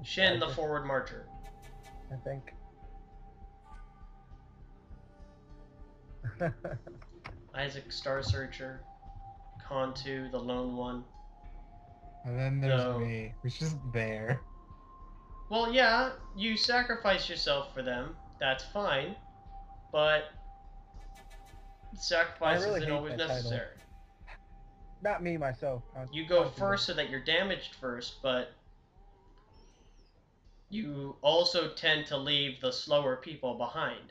Shin, the forward marcher. I think. Isaac, Star Searcher, Kontu, the Lone One. And then there's me, who's just there. Well, yeah, you sacrifice yourself for them. That's fine, but sacrifice isn't always necessary. Not me myself. You go first so that you're damaged first, but you also tend to leave the slower people behind.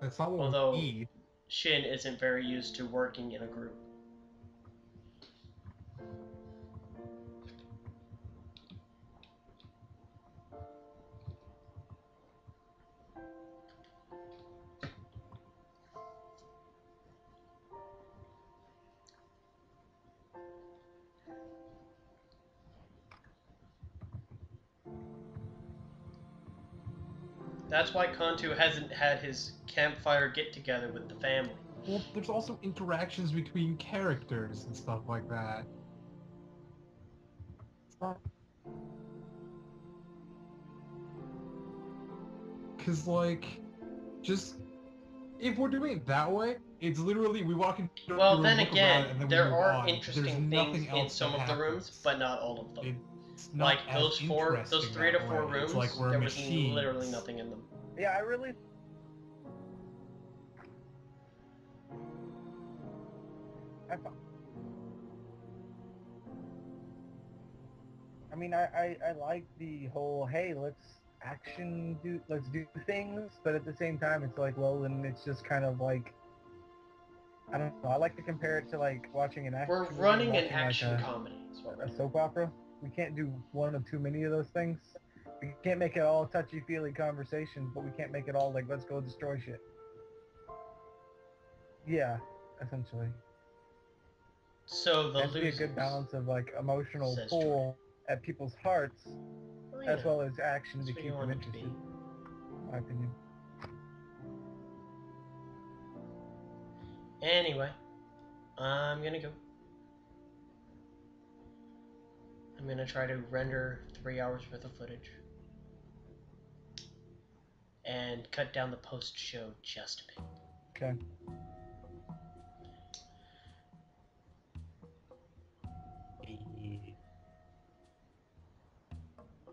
That's not what Although we need. Shin isn't very used to working in a group. That's why Kontu hasn't had his campfire get-together with the family. Well, there's also interactions between characters and stuff like that. Because, like, just... if we're doing it that way, it's literally, we walk into the room, well, then look again, around, and then there are on. interesting things in some of the rooms, but not all of them. Like those 3 to 4 rooms, like there was literally nothing in them. Yeah, I really... I mean, I like the whole, hey, let's do things, but at the same time, it's like, well, then it's just kind of like, I don't know, I like to compare it to like watching an action movie. We're running an action comedy. A soap opera. We can't do one or too many of those things. We can't make it all touchy-feely conversations, but we can't make it all like, let's go destroy shit. Yeah, essentially. So the has to be a good balance of like emotional pull at people's hearts, as well as action to keep them interested. In my opinion. Anyway, I'm gonna go. I'm gonna try to render 3 hours worth of footage and cut down the post-show just a bit. Okay.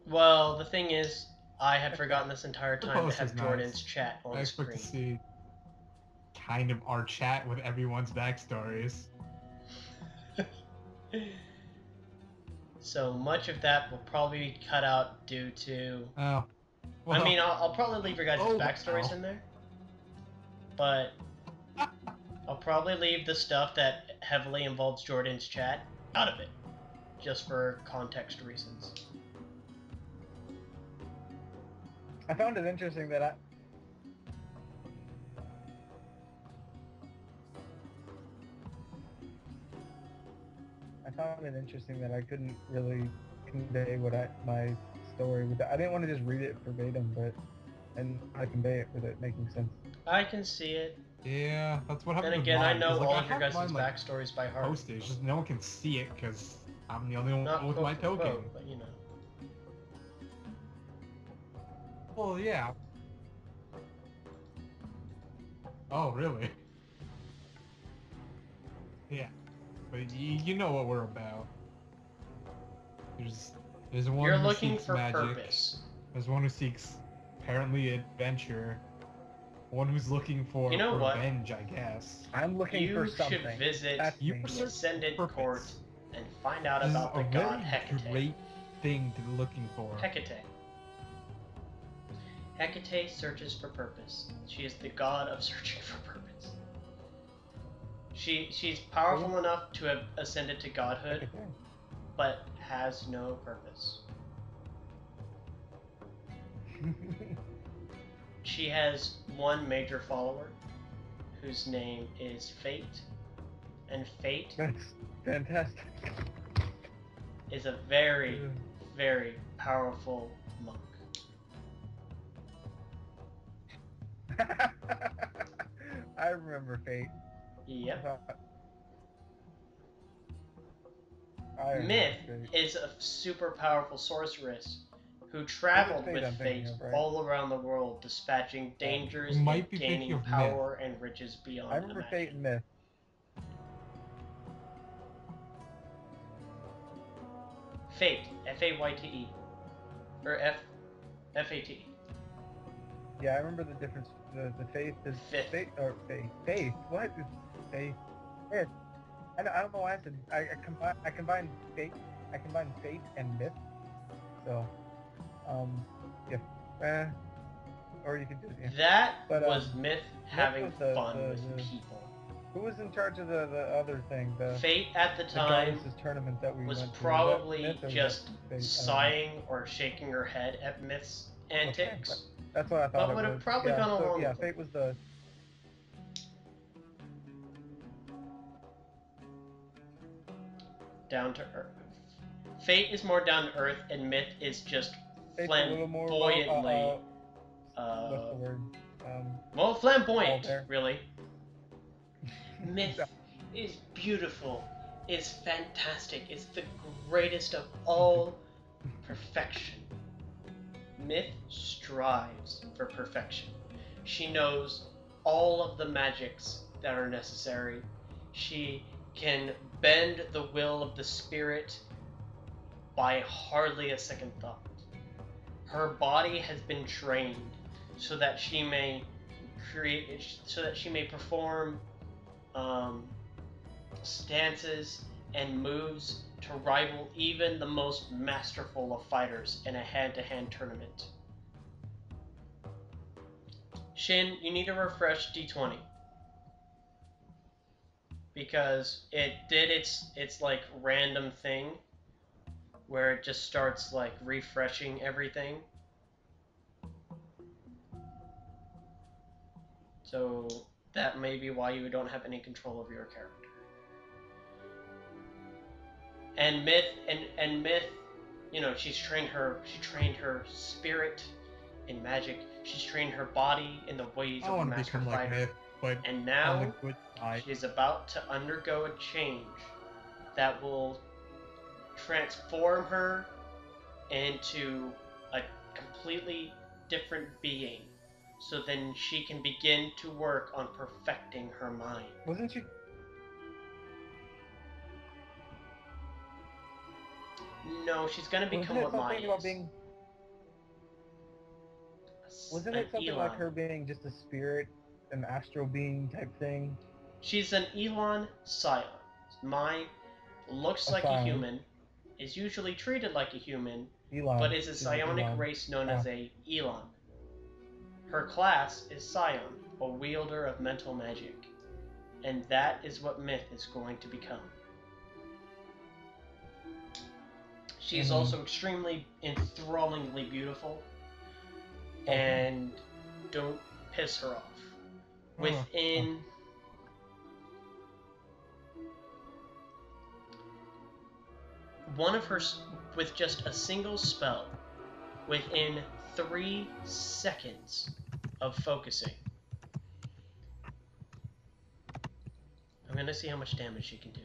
Well, the thing is, I had forgotten this entire time to have Jordan's chat on screen. I expect to see kind of our chat with everyone's backstories. So much of that will probably be cut out due to... Oh. Well, I mean, I'll probably leave your guys' backstories in there. But I'll probably leave the stuff that heavily involves Jordan's chat out of it. Just for context reasons. I found it interesting that I couldn't really convey my story with that. I didn't want to just read it verbatim, but I convey it with it making sense. I can see it. Yeah, that's what happened. And again, I know all of your guys' backstories by heart. Postage, just no one can see it because I'm the only one with my token. But you know. Well, yeah. Oh, really? Yeah. But you know what we're about. There's one You're who looking seeks for magic. purpose. There's one who seeks apparently adventure. One who's looking for You know what? revenge, I guess. I'm looking for You something. should visit That's You me. the search Ascended purpose. Court and find out This is about the a god very Hecate. great thing to be looking for. Hecate. Hecate searches for purpose. She is the god of searching for purpose. She's powerful enough to have ascended to godhood, but has no purpose. She has one major follower, whose name is Fate, and Fate That's fantastic. is a very, very powerful monk. I remember Fate. Yep. Myth is a super powerful sorceress who traveled with Fate all around the world, dispatching dangers and gaining power and riches beyond. I remember Fate and Myth. Fate, F-A-Y-T-E, or F-A-T-E. Yeah, I remember the difference. The faith is faith or faith. Faith. What is faith? Myth. I don't know why I said I combined faith. I combined faith and myth. So, yeah. Or you could do that. Was Myth having fun with people. Who was in charge of the other thing? Fate at the time tournament that we was went to. probably just sighing or shaking her head at Myth's antics. Okay. That's what I thought. But would have probably gone along. Yeah, Fate was the. Down to earth. Fate is more down to earth, and Myth is just flamboyantly. What's the word? Well, flamboyant, really. Myth is beautiful, is fantastic, is the greatest of all perfection. Myth strives for perfection. She knows all of the magics that are necessary. She can bend the will of the spirit by hardly a second thought. Her body has been trained so that she may perform stances and moves to rival even the most masterful of fighters in a hand-to-hand tournament. Shin, you need to refresh D20. Because it did its like random thing where it just starts like refreshing everything. So that may be why you don't have any control of your character. And Myth, you know, she trained her spirit in magic. She's trained her body in the ways of a master fighter. Like Myth, but and now she's about to undergo a change that will transform her into a completely different being. So then she can begin to work on perfecting her mind. Wasn't she? No, she's gonna become what Maya is. Wasn't it something like her being just a spirit, an astral being type thing? She's an Elon Scion. Mai looks like a human, is usually treated like a human, but is a psionic race known as a Elon. Her class is Scion, a wielder of mental magic, and that is what Myth is going to become. She is also extremely enthrallingly beautiful, and don't piss her off. Within one of her, with just a single spell, within 3 seconds of focusing, I'm gonna see how much damage she can do.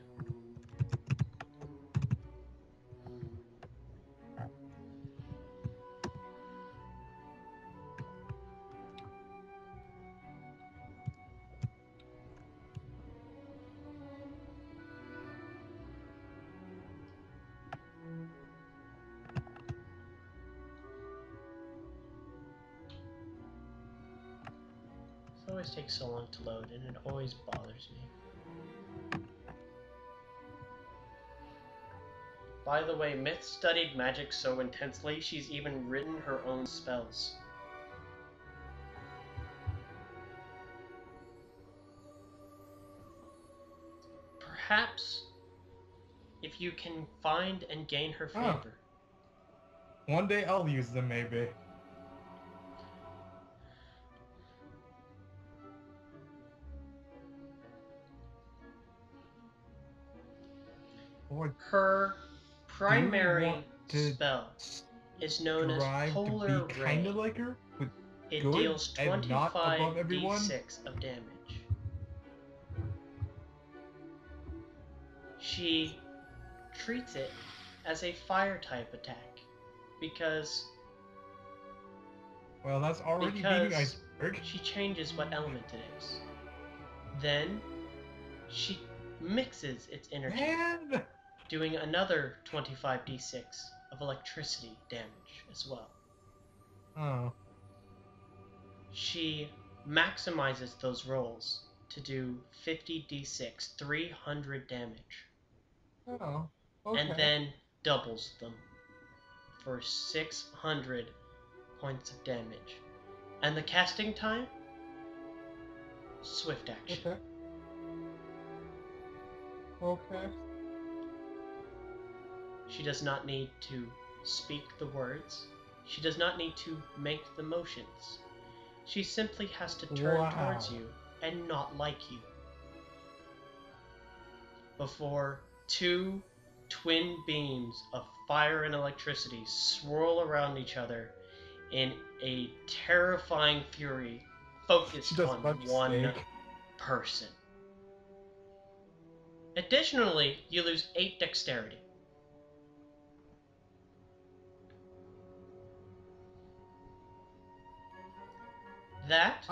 always takes so long to load, and it always bothers me. By the way, Myth studied magic so intensely, she's even written her own spells. Perhaps, if you can find and gain her favor. One day I'll use them, maybe. Her primary spell is known as Polar Ray. Kind of like her, but it deals 25d6 of damage. She treats it as a fire type attack because that's already beating Iceberg. She changes what element it is. Then she mixes its energy, doing another 25d6 of electricity damage as well. Oh. She maximizes those rolls to do 50d6, 300 damage. Oh, okay. And then doubles them for 600 points of damage. And the casting time? Swift action. Okay. She does not need to speak the words. She does not need to make the motions. She simply has to turn towards you and not like you. Before two twin beams of fire and electricity swirl around each other in a terrifying fury focused on one person. Additionally, you lose 8 dexterity. That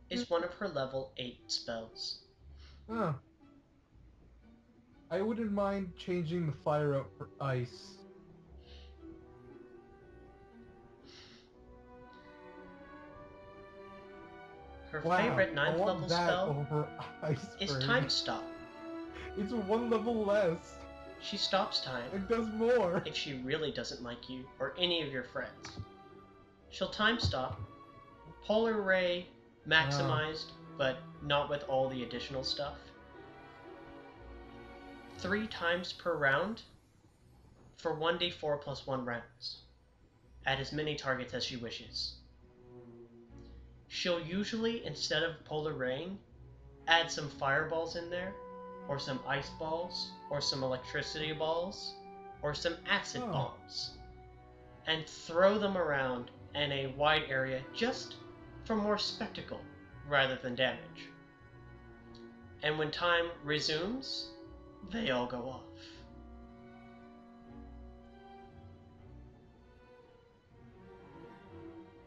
is one of her level 8 spells. Huh. I wouldn't mind changing the fire out for ice. Her favorite 9th level spell is Time Stop. It's 1 level less. She stops time. It does more. If she really doesn't like you or any of your friends. She'll time stop. Polar Ray maximized, but not with all the additional stuff. 3 times per round for 1d4 plus 1 rounds. At as many targets as she wishes. She'll usually, instead of Polar Raying, add some fireballs in there, or some ice balls, or some electricity balls, or some acid bombs, and throw them around in a wide area just for more spectacle rather than damage. And when time resumes, they all go off.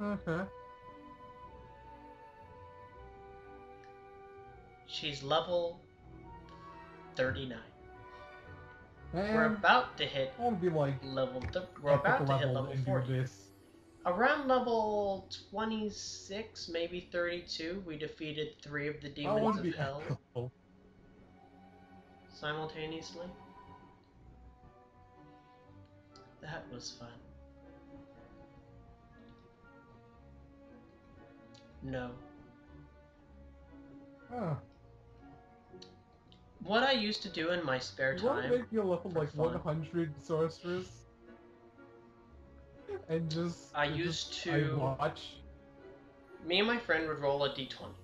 Okay. She's level 39. Man, we're about to hit level 40. Around level 26, maybe 32, we defeated 3 of the demons of hell simultaneously. That was fun. No. Huh. What I used to do in my spare time. You want to make your level like 100 sorceress? And just. I used to. Watch. Me and my friend would roll a d20.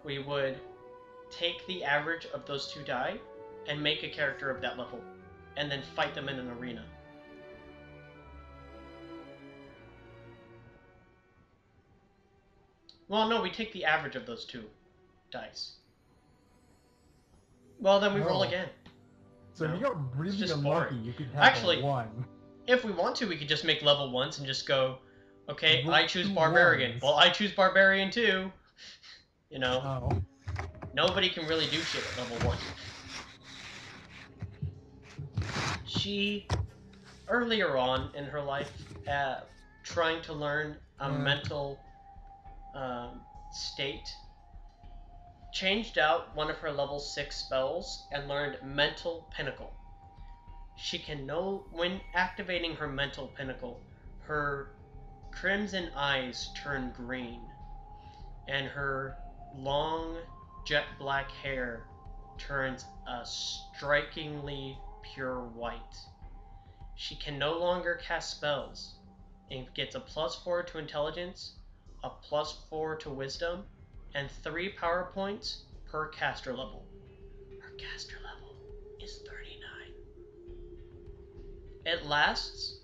We would take the average of those 2 die and make a character of that level, and then fight them in an arena. Well, no, we take the average of those 2 dice. Well, then we roll again. So if you got really unlucky, you could have actually, a 1. If we want to, we could just make level 1s and just go, okay, I choose Barbarian. Well, I choose Barbarian too. You know? Nobody can really do shit at level 1. She, earlier on in her life, trying to learn a mental state changed out one of her level 6 spells and learned Mental Pinnacle. She can when activating her Mental Pinnacle, her crimson eyes turn green, and her long jet black hair turns a strikingly pure white. She can no longer cast spells and gets a +4 to intelligence, a +4 to wisdom, and 3 power points per caster level. Her caster level is 39. It lasts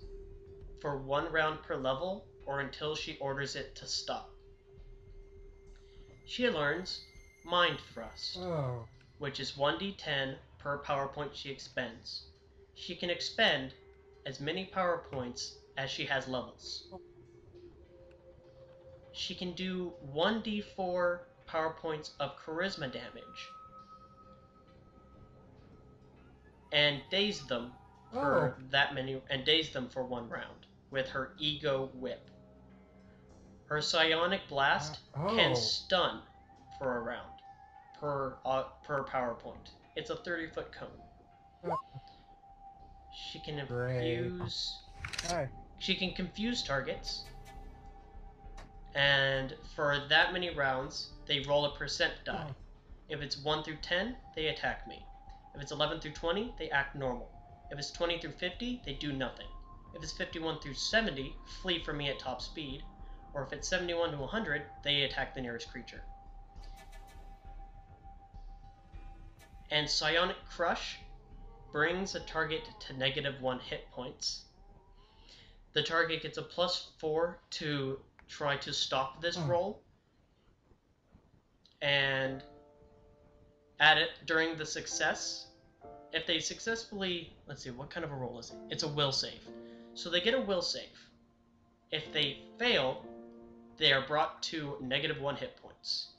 for 1 round per level or until she orders it to stop. She learns Mind Thrust, which is 1d10 per power point she expends. She can expend as many power points as she has levels. She can do 1d4 power points of charisma damage and daze them for daze them for 1 round with her Ego Whip. Her Psionic Blast can stun for a round per power point. It's a 30-foot cone. She can infuse. She can confuse targets, and for that many rounds, they roll a percent die. If it's 1 through 10, they attack me. If it's 11 through 20, they act normal. If it's 20 through 50, they do nothing. If it's 51 through 70, flee from me at top speed. Or if it's 71 to 100, they attack the nearest creature. And Psionic Crush brings a target to -1 hit points. The target gets a +4 to try to stop this roll. And add it during the success. If they successfully... Let's see, what kind of a roll is it? It's a will save. So they get a will save. If they fail, they are brought to -1 hit points.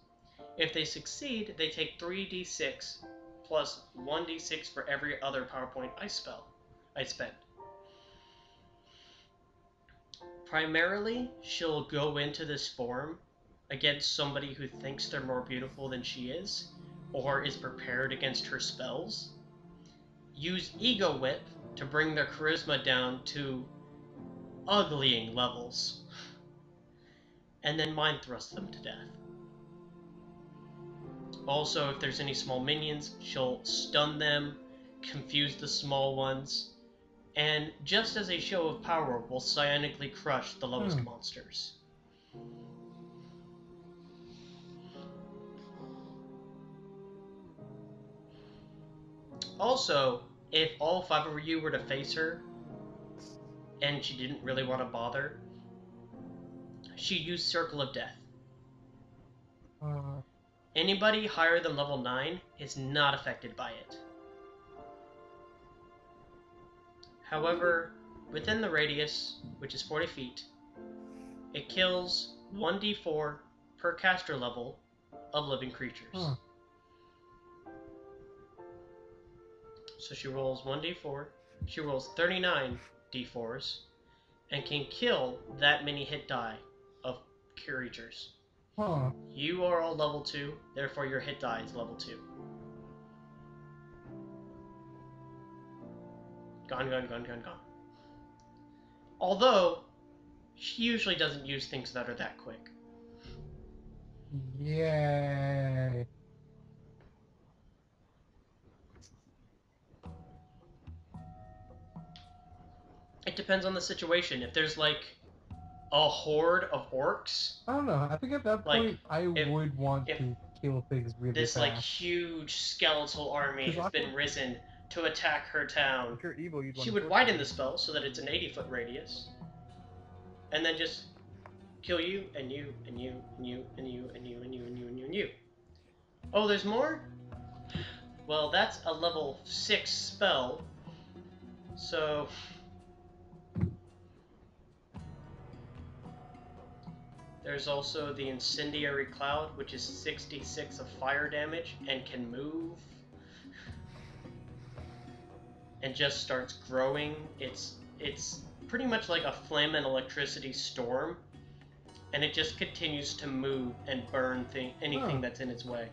If they succeed, they take 3d6 plus 1d6 for every other power point I spend. Primarily, she'll go into this form against somebody who thinks they're more beautiful than she is, or is prepared against her spells. Use Ego Whip to bring their charisma down to uglying levels, and then Mind Thrust them to death. Also, if there's any small minions, she'll stun them, confuse the small ones, and just as a show of power, will psionically crush the lowest monsters. Also, if all 5 of you were to face her, and she didn't really want to bother, she used Circle of Death. Anybody higher than level 9 is not affected by it. However, within the radius, which is 40 feet, it kills 1d4 per caster level of living creatures. So she rolls 1d4, she rolls 39 d4s, and can kill that many hit die of creatures. You are all level 2, therefore your hit die is level 2. Gone. Although, she usually doesn't use things that are that quick. Yay. It depends on the situation. If there's like a horde of orcs, I don't know. I think at that point, I would want to kill things really fast. This like huge skeletal army has been risen to attack her town. If you're evil, She would widen the spell so that it's an 80-foot radius, and then just kill you and you and you and you and you and you and you and you and you and you. Oh, there's more? Well, that's a level 6 spell. So there's also the Incendiary Cloud, which is 66 of fire damage and can move. And just starts growing. It's pretty much like a flame and electricity storm, and it just continues to move and burn anything that's in its way.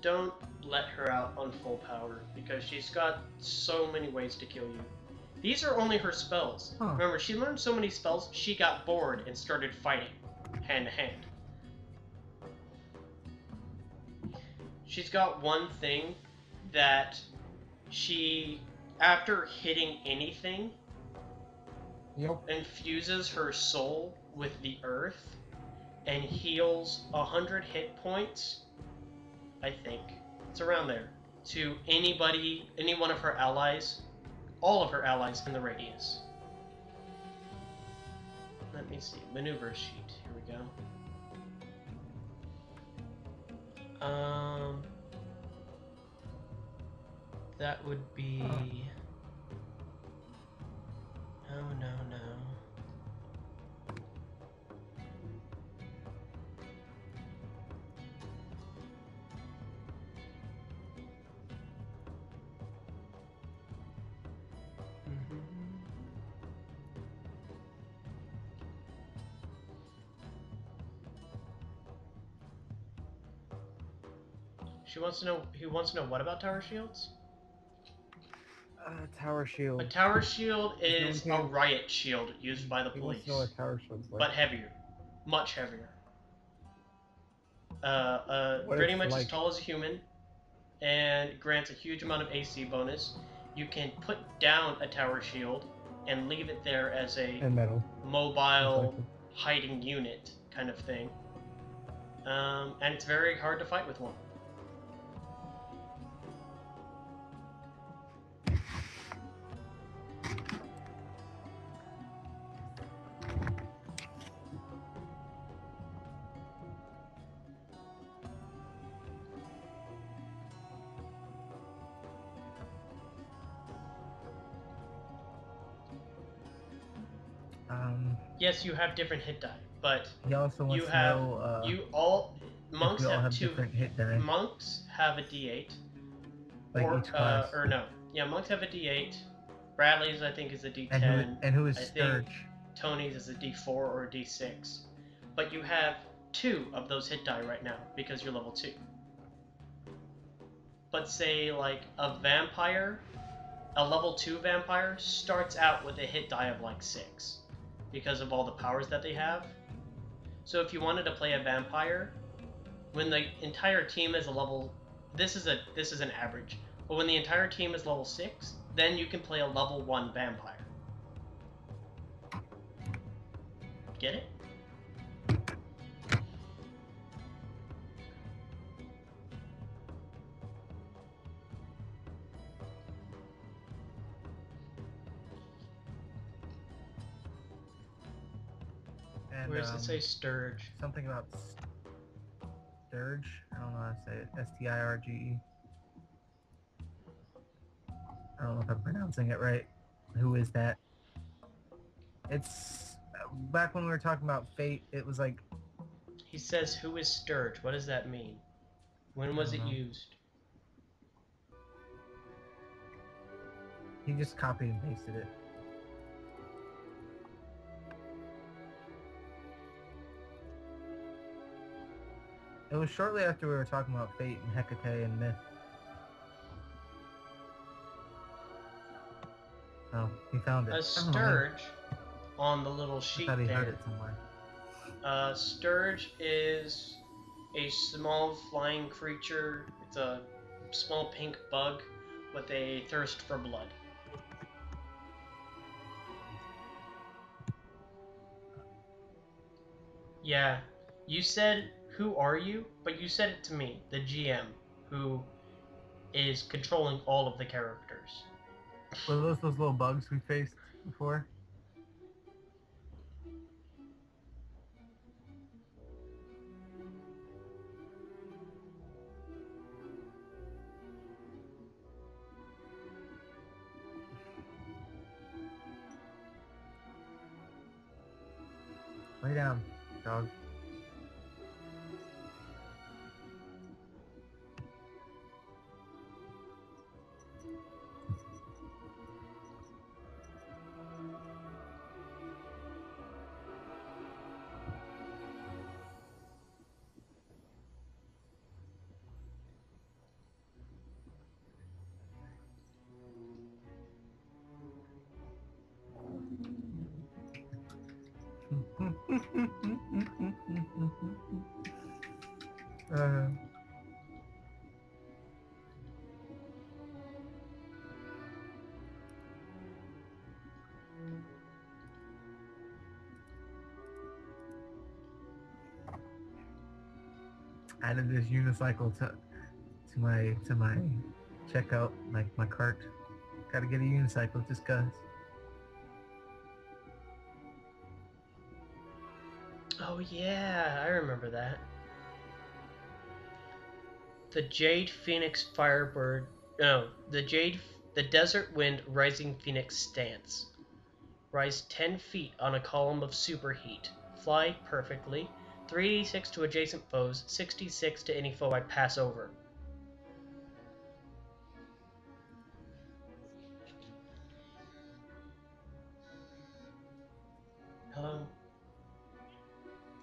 don't let her out on full power, because she's got so many ways to kill you. These are only her spells. Huh. Remember, she learned so many spells, she got bored and started fighting, hand to hand. She's got one thing that she, after hitting anything, infuses her soul with the earth and heals 100 hit points, I think. It's around there. To anybody, any one of her allies, all of her allies in the radius. Let me see. Maneuver sheet. Here we go. That would be... Oh, no. She wants to know. He wants to know what about tower shields? Tower shield. A tower shield is a riot shield used by the police. He wants to know what tower shield's like. But heavier, much heavier. Pretty much as tall as a human, and grants a huge amount of AC bonus. You can put down a tower shield and leave it there as a mobile hiding unit kind of thing. And it's very hard to fight with one. Yes, you have different hit die, but he also wants to know, monks have two different hit die. Monks have a D8. Like each class. Monks have a D8. Bradley's, I think, is a D10. And who is Sturge? Tony's is a D4 or a D6. But you have 2 of those hit die right now because you're level 2. But say like a vampire, a level 2 vampire starts out with a hit die of like 6 because of all the powers that they have. So if you wanted to play a vampire, when the entire team is a level, this is an average, but when the entire team is level 6, then you can play a level 1 vampire. Get it? And, where does it say Sturge? Something about Sturge? I don't know how to say it. S-T-I-R-G-E. I don't know if I'm pronouncing it right. Who is that? It's... Back when we were talking about Fate, it was like... He says, who is Sturge? What does that mean? When was it used? He just copied and pasted it. It was shortly after we were talking about Fate and Hecate and Myth. Oh, he found it. A Sturge on the little sheet there. I thought he heard it somewhere. Sturge is a small flying creature. It's a small pink bug with a thirst for blood. Yeah, you said, who are you? But you said it to me, the GM, who is controlling all of the characters. Were those little bugs we faced before? Lay down, dog. Added this unicycle to my checkout, like my cart. Gotta get a unicycle just cause. Oh yeah, I remember that. The Jade Phoenix Firebird. No, the Desert Wind Rising Phoenix Stance. Rise 10 feet on a column of superheat. Fly perfectly. 3d6 to adjacent foes, 66 to any foe I pass over. Hello?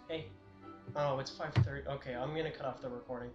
Hey. Oh, it's 5:30. Okay, I'm gonna cut off the recording.